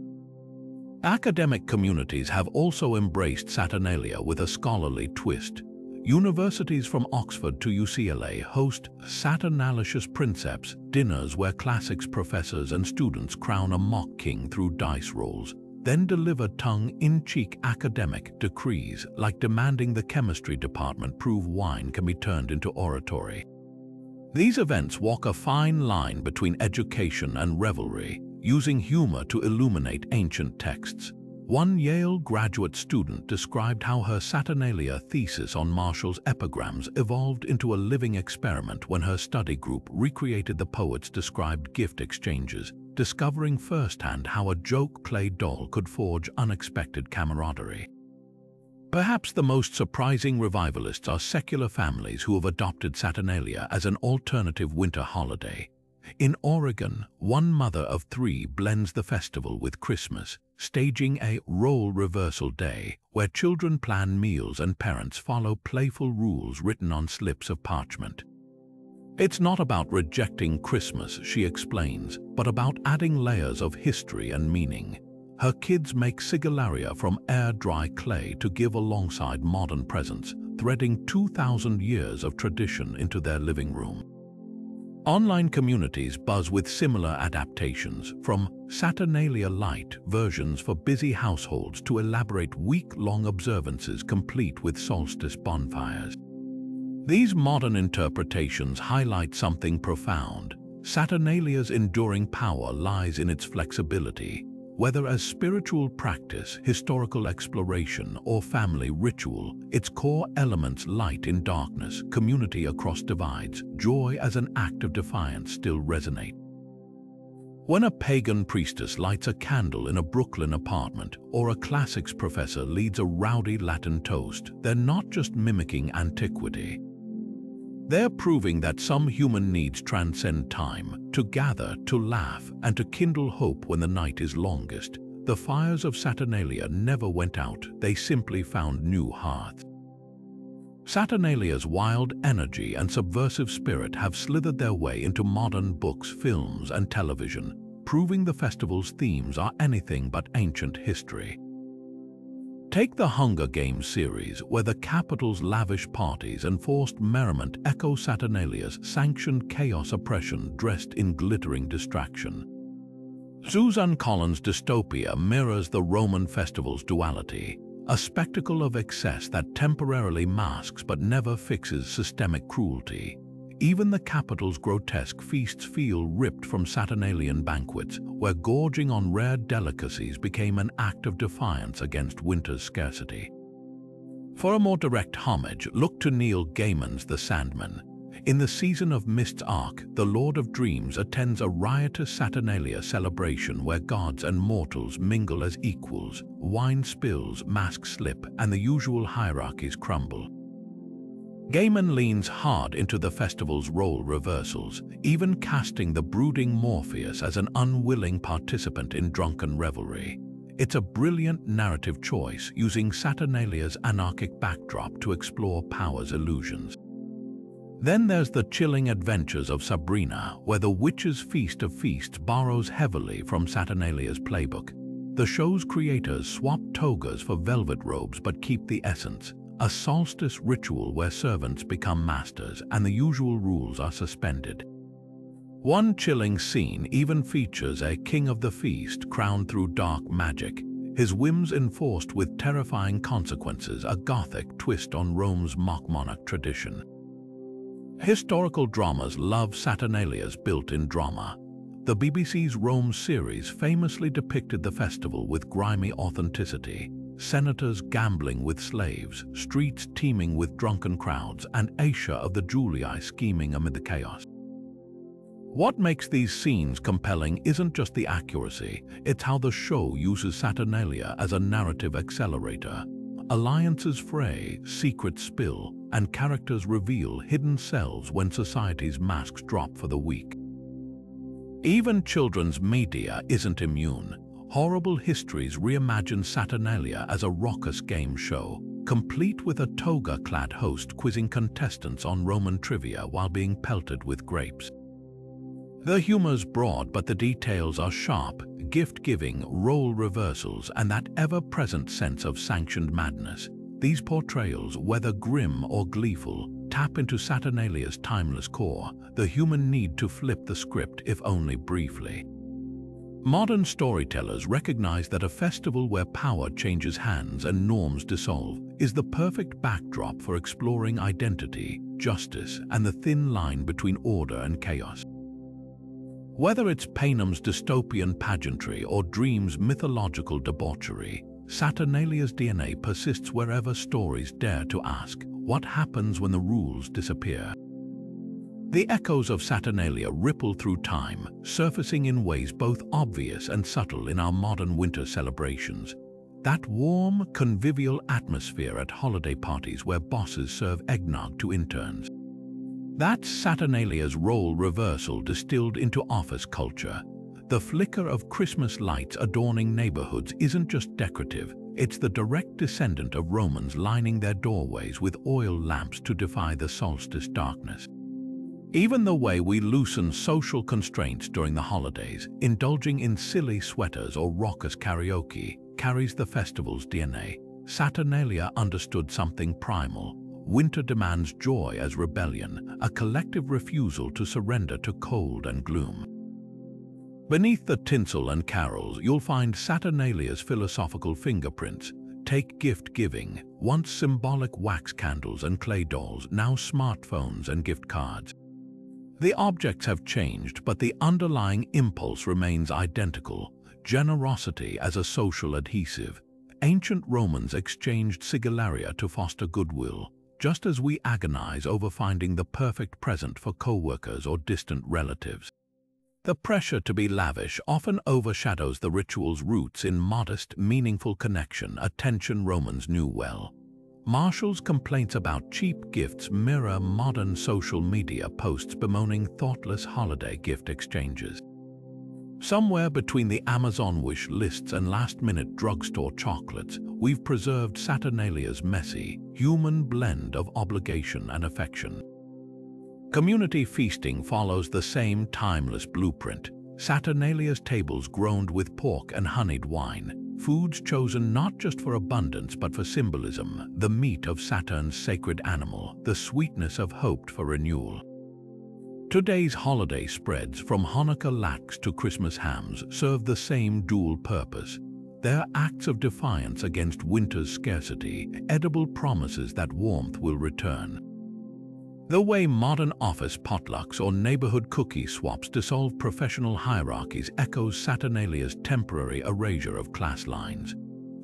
Academic communities have also embraced Saturnalia with a scholarly twist. Universities from Oxford to UCLA host Saturnalicious Princeps dinners where classics professors and students crown a mock king through dice rolls, then deliver tongue-in-cheek academic decrees like demanding the chemistry department prove wine can be turned into oratory. These events walk a fine line between education and revelry, using humor to illuminate ancient texts. One Yale graduate student described how her Saturnalia thesis on Marshall's epigrams evolved into a living experiment when her study group recreated the poet's described gift exchanges, discovering firsthand how a joke-played doll could forge unexpected camaraderie. Perhaps the most surprising revivalists are secular families who have adopted Saturnalia as an alternative winter holiday. In Oregon, one mother of three blends the festival with Christmas, staging a role reversal day where children plan meals and parents follow playful rules written on slips of parchment. It's not about rejecting Christmas, she explains, but about adding layers of history and meaning. Her kids make sigillaria from air-dry clay to give alongside modern presents, threading 2,000 years of tradition into their living room. Online communities buzz with similar adaptations, from Saturnalia Light versions for busy households to elaborate week-long observances complete with solstice bonfires. These modern interpretations highlight something profound. Saturnalia's enduring power lies in its flexibility. Whether as spiritual practice, historical exploration, or family ritual, its core elements, light in darkness, community across divides, joy as an act of defiance, still resonate. When a pagan priestess lights a candle in a Brooklyn apartment, or a classics professor leads a rowdy Latin toast, they're not just mimicking antiquity. They're proving that some human needs transcend time, to gather, to laugh, and to kindle hope when the night is longest. The fires of Saturnalia never went out, they simply found new hearths. Saturnalia's wild energy and subversive spirit have slithered their way into modern books, films, and television, proving the festival's themes are anything but ancient history. Take the Hunger Games series, where the Capitol's lavish parties and forced merriment echo Saturnalia's sanctioned chaos oppression dressed in glittering distraction. Susan Collins' dystopia mirrors the Roman festival's duality, a spectacle of excess that temporarily masks but never fixes systemic cruelty. Even the Capitol's grotesque feasts feel ripped from Saturnalian banquets, where gorging on rare delicacies became an act of defiance against winter's scarcity. For a more direct homage, look to Neil Gaiman's The Sandman. In the season of Mist's arc, the Lord of Dreams attends a riotous Saturnalia celebration where gods and mortals mingle as equals. Wine spills, masks slip, and the usual hierarchies crumble. Gaiman leans hard into the festival's role reversals, even casting the brooding Morpheus as an unwilling participant in drunken revelry. It's a brilliant narrative choice, using Saturnalia's anarchic backdrop to explore power's illusions. Then there's the chilling adventures of Sabrina, where the witch's feast of feasts borrows heavily from Saturnalia's playbook. The show's creators swap togas for velvet robes but keep the essence. A solstice ritual where servants become masters and the usual rules are suspended. One chilling scene even features a king of the feast crowned through dark magic, his whims enforced with terrifying consequences, a Gothic twist on Rome's mock monarch tradition. Historical dramas love Saturnalia's built-in drama. The BBC's Rome series famously depicted the festival with grimy authenticity. Senators gambling with slaves, streets teeming with drunken crowds, and Asia of the Julii scheming amid the chaos. What makes these scenes compelling isn't just the accuracy, it's how the show uses Saturnalia as a narrative accelerator. Alliances fray, secrets spill, and characters reveal hidden selves when society's masks drop for the weak. Even children's media isn't immune. Horrible Histories reimagines Saturnalia as a raucous game show, complete with a toga-clad host quizzing contestants on Roman trivia while being pelted with grapes. The humor's broad, but the details are sharp: gift-giving, role reversals, and that ever-present sense of sanctioned madness. These portrayals, whether grim or gleeful, tap into Saturnalia's timeless core, the human need to flip the script, if only briefly. Modern storytellers recognize that a festival where power changes hands and norms dissolve is the perfect backdrop for exploring identity, justice, and the thin line between order and chaos. Whether it's Panem's dystopian pageantry or Dream's mythological debauchery, Saturnalia's DNA persists wherever stories dare to ask, what happens when the rules disappear? The echoes of Saturnalia ripple through time, surfacing in ways both obvious and subtle in our modern winter celebrations. That warm, convivial atmosphere at holiday parties where bosses serve eggnog to interns. That's Saturnalia's role reversal distilled into office culture. The flicker of Christmas lights adorning neighborhoods isn't just decorative, it's the direct descendant of Romans lining their doorways with oil lamps to defy the solstice darkness. Even the way we loosen social constraints during the holidays, indulging in silly sweaters or raucous karaoke, carries the festival's DNA. Saturnalia understood something primal. Winter demands joy as rebellion, a collective refusal to surrender to cold and gloom. Beneath the tinsel and carols, you'll find Saturnalia's philosophical fingerprints. Take gift-giving, once symbolic wax candles and clay dolls, now smartphones and gift cards. The objects have changed, but the underlying impulse remains identical: generosity as a social adhesive. Ancient Romans exchanged sigillaria to foster goodwill, just as we agonize over finding the perfect present for co-workers or distant relatives. The pressure to be lavish often overshadows the ritual's roots in modest, meaningful connection, a tension Romans knew well. Marshall's complaints about cheap gifts mirror modern social media posts bemoaning thoughtless holiday gift exchanges. Somewhere between the Amazon wish lists and last-minute drugstore chocolates, we've preserved Saturnalia's messy, human blend of obligation and affection. Community feasting follows the same timeless blueprint. Saturnalia's tables groaned with pork and honeyed wine, foods chosen not just for abundance but for symbolism, the meat of Saturn's sacred animal, the sweetness of hope for renewal. Today's holiday spreads, from Hanukkah latkes to Christmas hams, serve the same dual purpose. They're acts of defiance against winter's scarcity, edible promises that warmth will return. The way modern office potlucks or neighborhood cookie swaps dissolve professional hierarchies echoes Saturnalia's temporary erasure of class lines.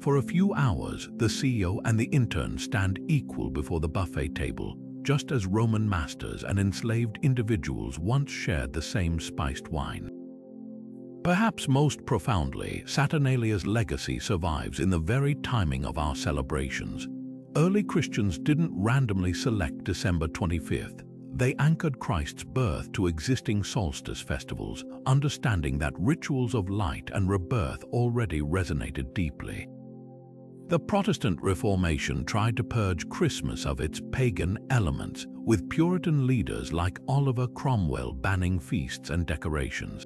For a few hours, the CEO and the intern stand equal before the buffet table, just as Roman masters and enslaved individuals once shared the same spiced wine. Perhaps most profoundly, Saturnalia's legacy survives in the very timing of our celebrations. Early Christians didn't randomly select December 25th. They anchored Christ's birth to existing solstice festivals, understanding that rituals of light and rebirth already resonated deeply. The Protestant Reformation tried to purge Christmas of its pagan elements, with Puritan leaders like Oliver Cromwell banning feasts and decorations.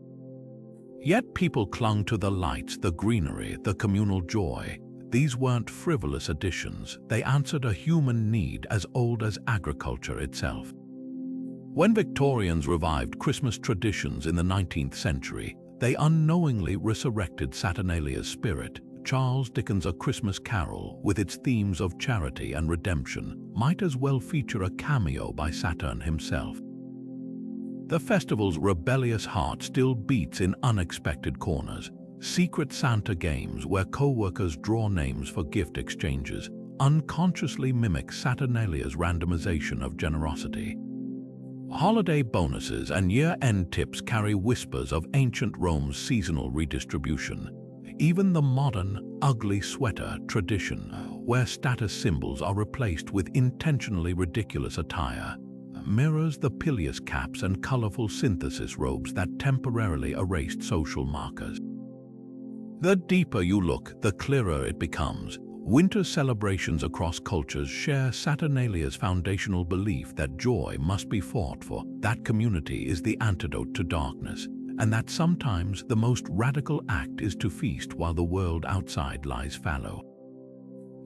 Yet people clung to the lights, the greenery, the communal joy. These weren't frivolous additions, they answered a human need as old as agriculture itself. When Victorians revived Christmas traditions in the 19th century, they unknowingly resurrected Saturnalia's spirit. Charles Dickens' A Christmas Carol, with its themes of charity and redemption, might as well feature a cameo by Saturn himself. The festival's rebellious heart still beats in unexpected corners. Secret Santa games where co-workers draw names for gift exchanges unconsciously mimic Saturnalia's randomization of generosity. Holiday bonuses and year-end tips carry whispers of ancient Rome's seasonal redistribution. Even the modern, ugly sweater tradition, where status symbols are replaced with intentionally ridiculous attire, mirrors the pileus caps and colorful synthesis robes that temporarily erased social markers. The deeper you look, the clearer it becomes. Winter celebrations across cultures share Saturnalia's foundational belief that joy must be fought for, that community is the antidote to darkness, and that sometimes the most radical act is to feast while the world outside lies fallow.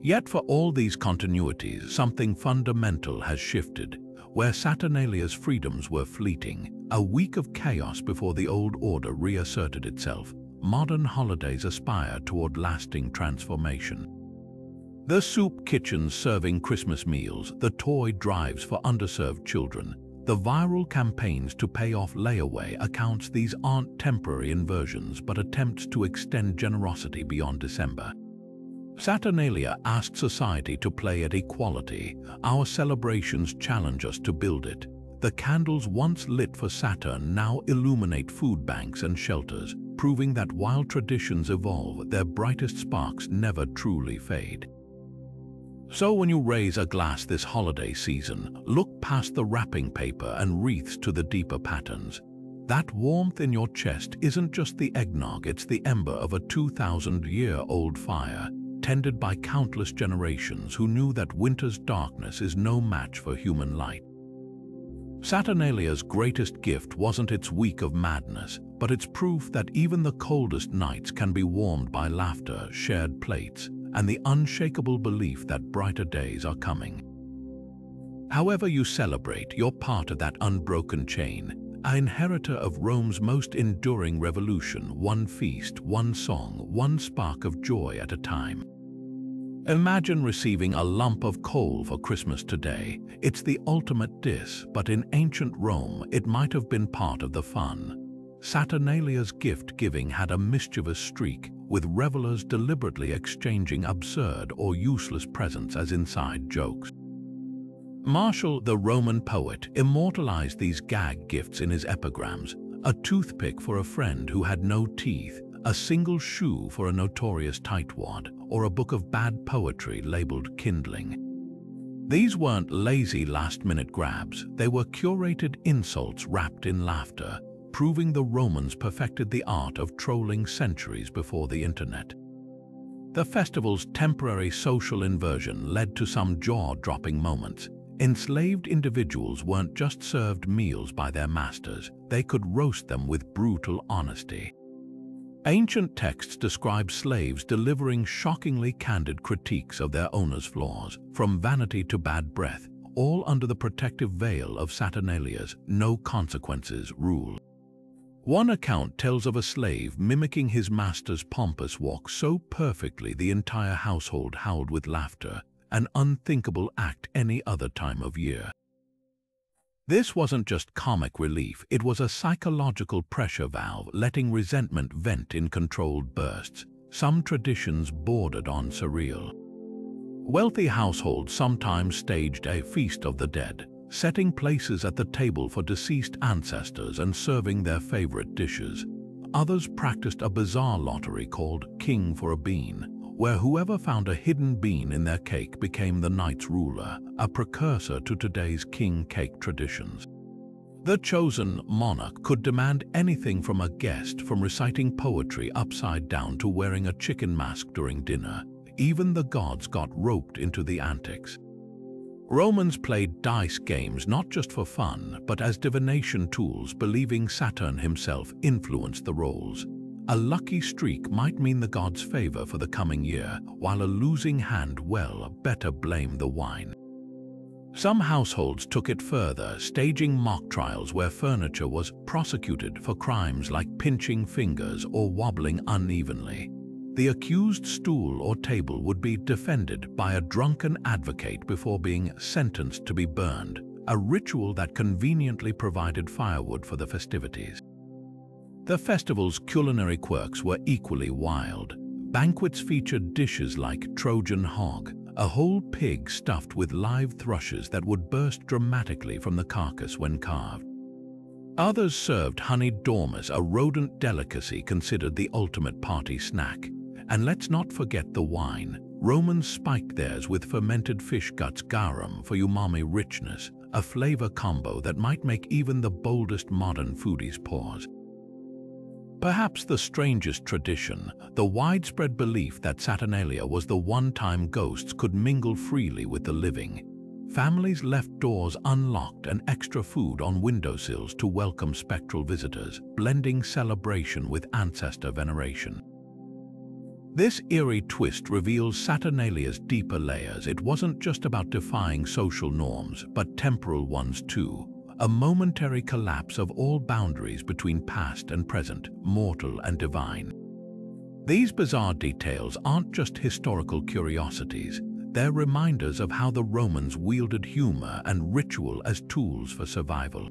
Yet for all these continuities, something fundamental has shifted. Where Saturnalia's freedoms were fleeting, a week of chaos before the old order reasserted itself, modern holidays aspire toward lasting transformation. The soup kitchens serving Christmas meals, the toy drives for underserved children, the viral campaigns to pay off layaway accounts, these aren't temporary inversions but attempts to extend generosity beyond December. Saturnalia asked society to play at equality. Our celebrations challenge us to build it. The candles once lit for Saturn now illuminate food banks and shelters, proving that while traditions evolve, their brightest sparks never truly fade. So when you raise a glass this holiday season, look past the wrapping paper and wreaths to the deeper patterns. That warmth in your chest isn't just the eggnog, it's the ember of a 2,000-year-old fire, tended by countless generations who knew that winter's darkness is no match for human light. Saturnalia's greatest gift wasn't its week of madness, but its proof that even the coldest nights can be warmed by laughter, shared plates, and the unshakable belief that brighter days are coming. However you celebrate, you're part of that unbroken chain, an inheritor of Rome's most enduring revolution, one feast, one song, one spark of joy at a time. Imagine receiving a lump of coal for Christmas today. It's the ultimate dish, but in ancient Rome, it might have been part of the fun. Saturnalia's gift-giving had a mischievous streak, with revelers deliberately exchanging absurd or useless presents as inside jokes. Martial, the Roman poet, immortalized these gag gifts in his epigrams: a toothpick for a friend who had no teeth, a single shoe for a notorious tightwad, or a book of bad poetry labeled kindling. These weren't lazy last-minute grabs, they were curated insults wrapped in laughter, proving the Romans perfected the art of trolling centuries before the internet. The festival's temporary social inversion led to some jaw-dropping moments. Enslaved individuals weren't just served meals by their masters, they could roast them with brutal honesty. Ancient texts describe slaves delivering shockingly candid critiques of their owners' flaws, from vanity to bad breath, all under the protective veil of Saturnalia's no consequences rule. One account tells of a slave mimicking his master's pompous walk so perfectly the entire household howled with laughter, an unthinkable act any other time of year. This wasn't just comic relief, it was a psychological pressure valve, letting resentment vent in controlled bursts. Some traditions bordered on surreal. Wealthy households sometimes staged a feast of the dead, setting places at the table for deceased ancestors and serving their favorite dishes. Others practiced a bizarre lottery called King for a Bean, where whoever found a hidden bean in their cake became the night's ruler, a precursor to today's king cake traditions. The chosen monarch could demand anything from a guest, from reciting poetry upside down to wearing a chicken mask during dinner. Even the gods got roped into the antics. Romans played dice games not just for fun, but as divination tools, believing Saturn himself influenced the roles. A lucky streak might mean the gods' favor for the coming year, while a losing hand, well, better blame the wine. Some households took it further, staging mock trials where furniture was prosecuted for crimes like pinching fingers or wobbling unevenly. The accused's stool or table would be defended by a drunken advocate before being sentenced to be burned, a ritual that conveniently provided firewood for the festivities. The festival's culinary quirks were equally wild. Banquets featured dishes like Trojan hog, a whole pig stuffed with live thrushes that would burst dramatically from the carcass when carved. Others served honeyed dormice, a rodent delicacy considered the ultimate party snack. And let's not forget the wine. Romans spiked theirs with fermented fish guts garum for umami richness, a flavor combo that might make even the boldest modern foodies pause. Perhaps the strangest tradition, the widespread belief that Saturnalia was the one time ghosts could mingle freely with the living. Families left doors unlocked and extra food on windowsills to welcome spectral visitors, blending celebration with ancestor veneration. This eerie twist reveals Saturnalia's deeper layers. It wasn't just about defying social norms, but temporal ones too. A momentary collapse of all boundaries between past and present, mortal and divine. These bizarre details aren't just historical curiosities. They're reminders of how the Romans wielded humor and ritual as tools for survival.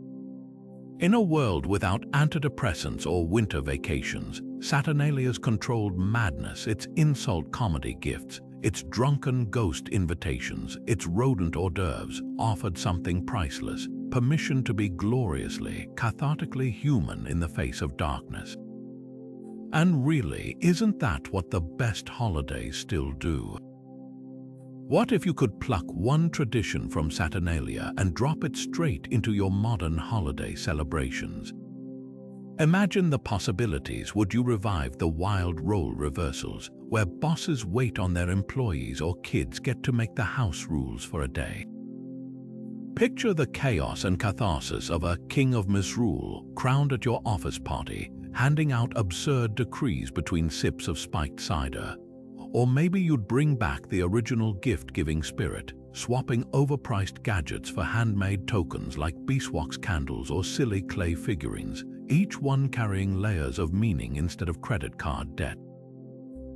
In a world without antidepressants or winter vacations, Saturnalia's controlled madness, its insult comedy gifts, its drunken ghost invitations, its rodent hors d'oeuvres offered something priceless, permission to be gloriously, cathartically human in the face of darkness. And really, isn't that what the best holidays still do? What if you could pluck one tradition from Saturnalia and drop it straight into your modern holiday celebrations? Imagine the possibilities. Would you revive the wild role reversals, where bosses wait on their employees or kids get to make the house rules for a day? Picture the chaos and catharsis of a king of misrule crowned at your office party, handing out absurd decrees between sips of spiked cider. Or maybe you'd bring back the original gift-giving spirit, swapping overpriced gadgets for handmade tokens like beeswax candles or silly clay figurines, each one carrying layers of meaning instead of credit card debt.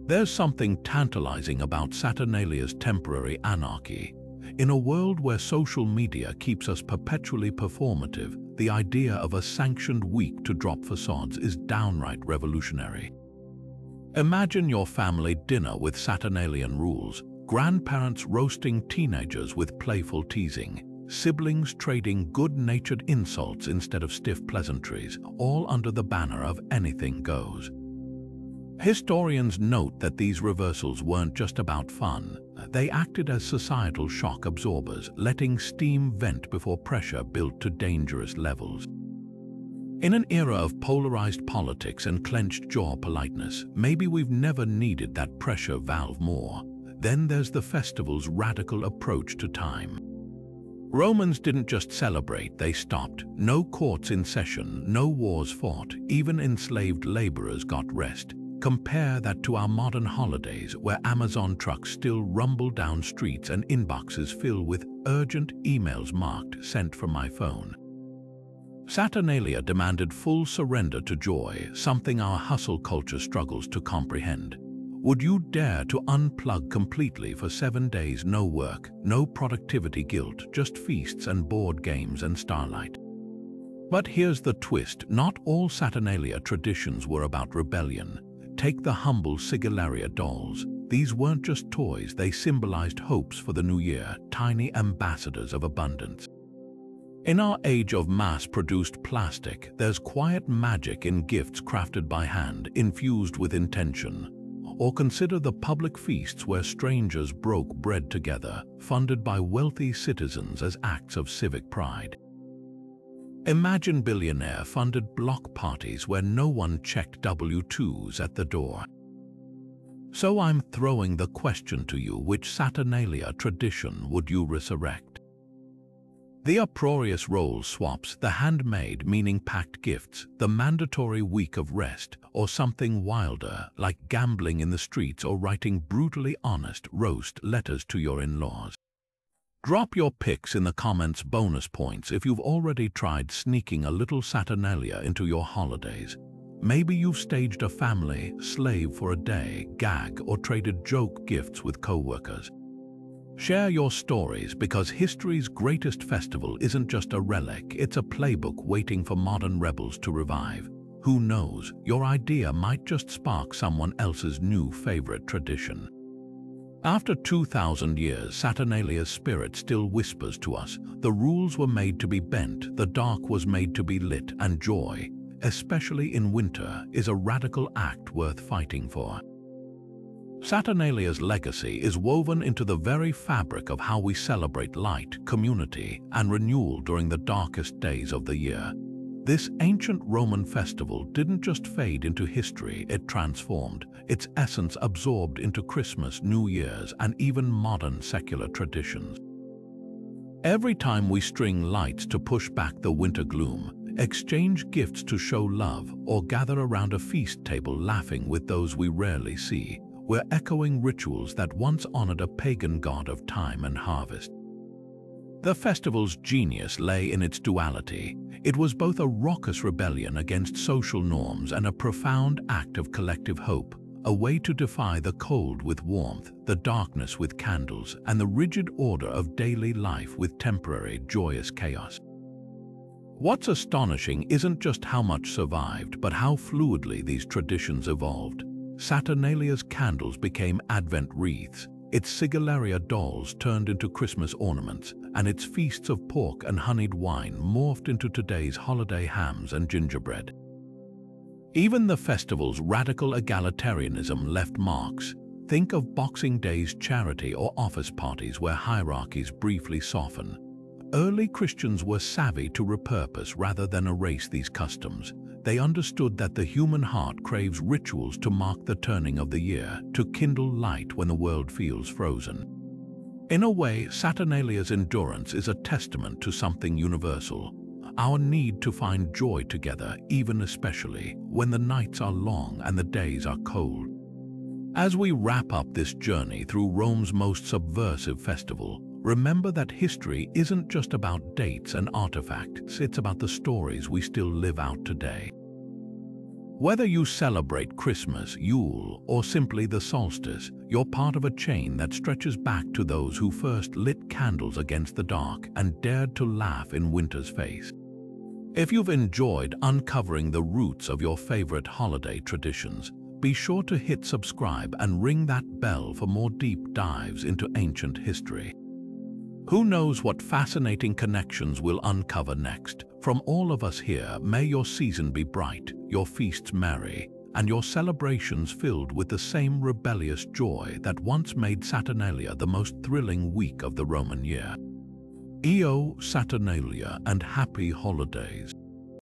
There's something tantalizing about Saturnalia's temporary anarchy. In a world where social media keeps us perpetually performative, the idea of a sanctioned week to drop facades is downright revolutionary. Imagine your family dinner with Saturnalian rules, grandparents roasting teenagers with playful teasing, siblings trading good-natured insults instead of stiff pleasantries, all under the banner of anything goes. Historians note that these reversals weren't just about fun. They acted as societal shock absorbers, letting steam vent before pressure built to dangerous levels. In an era of polarized politics and clenched jaw politeness, maybe we've never needed that pressure valve more. Then there's the festival's radical approach to time. Romans didn't just celebrate, they stopped. No courts in session, no wars fought, even enslaved laborers got rest. Compare that to our modern holidays, where Amazon trucks still rumble down streets and inboxes fill with urgent emails marked "Sent from my phone." Saturnalia demanded full surrender to joy, something our hustle culture struggles to comprehend. Would you dare to unplug completely for 7 days? No work, no productivity guilt, just feasts and board games and starlight. But here's the twist. Not all Saturnalia traditions were about rebellion. Take the humble Sigillaria dolls. These weren't just toys, they symbolized hopes for the new year, tiny ambassadors of abundance. In our age of mass-produced plastic, there's quiet magic in gifts crafted by hand, infused with intention. Or consider the public feasts where strangers broke bread together, funded by wealthy citizens as acts of civic pride. Imagine billionaire-funded block parties where no one checked W-2s at the door. So I'm throwing the question to you, which Saturnalia tradition would you resurrect? The uproarious role swaps, the handmade meaning packed gifts, the mandatory week of rest, or something wilder like gambling in the streets or writing brutally honest roast letters to your in-laws. Drop your picks in the comments. Bonus points if you've already tried sneaking a little Saturnalia into your holidays. Maybe you've staged a family slave for a day, gag, or traded joke gifts with co-workers. Share your stories, because history's greatest festival isn't just a relic, it's a playbook waiting for modern rebels to revive. Who knows, your idea might just spark someone else's new favorite tradition. After 2,000 years, Saturnalia's spirit still whispers to us. The rules were made to be bent, the dark was made to be lit, and joy, especially in winter, is a radical act worth fighting for. Saturnalia's legacy is woven into the very fabric of how we celebrate light, community, and renewal during the darkest days of the year. This ancient Roman festival didn't just fade into history, it transformed, its essence absorbed into Christmas, New Year's, and even modern secular traditions. Every time we string lights to push back the winter gloom, exchange gifts to show love, or gather around a feast table laughing with those we rarely see, we're echoing rituals that once honored a pagan god of time and harvest. The festival's genius lay in its duality. It was both a raucous rebellion against social norms and a profound act of collective hope, a way to defy the cold with warmth, the darkness with candles, and the rigid order of daily life with temporary, joyous chaos. What's astonishing isn't just how much survived, but how fluidly these traditions evolved. Saturnalia's candles became Advent wreaths, its Sigillaria dolls turned into Christmas ornaments, and its feasts of pork and honeyed wine morphed into today's holiday hams and gingerbread. Even the festival's radical egalitarianism left marks. Think of Boxing Day's charity or office parties where hierarchies briefly soften. Early Christians were savvy to repurpose rather than erase these customs. They understood that the human heart craves rituals to mark the turning of the year, to kindle light when the world feels frozen. In a way, Saturnalia's endurance is a testament to something universal, our need to find joy together, even especially when the nights are long and the days are cold. As we wrap up this journey through Rome's most subversive festival, remember that history isn't just about dates and artifacts, it's about the stories we still live out today. Whether you celebrate Christmas, Yule, or simply the solstice, you're part of a chain that stretches back to those who first lit candles against the dark and dared to laugh in winter's face. If you've enjoyed uncovering the roots of your favorite holiday traditions, be sure to hit subscribe and ring that bell for more deep dives into ancient history. Who knows what fascinating connections we'll uncover next? From all of us here, may your season be bright, your feasts merry, and your celebrations filled with the same rebellious joy that once made Saturnalia the most thrilling week of the Roman year. Io Saturnalia and happy holidays.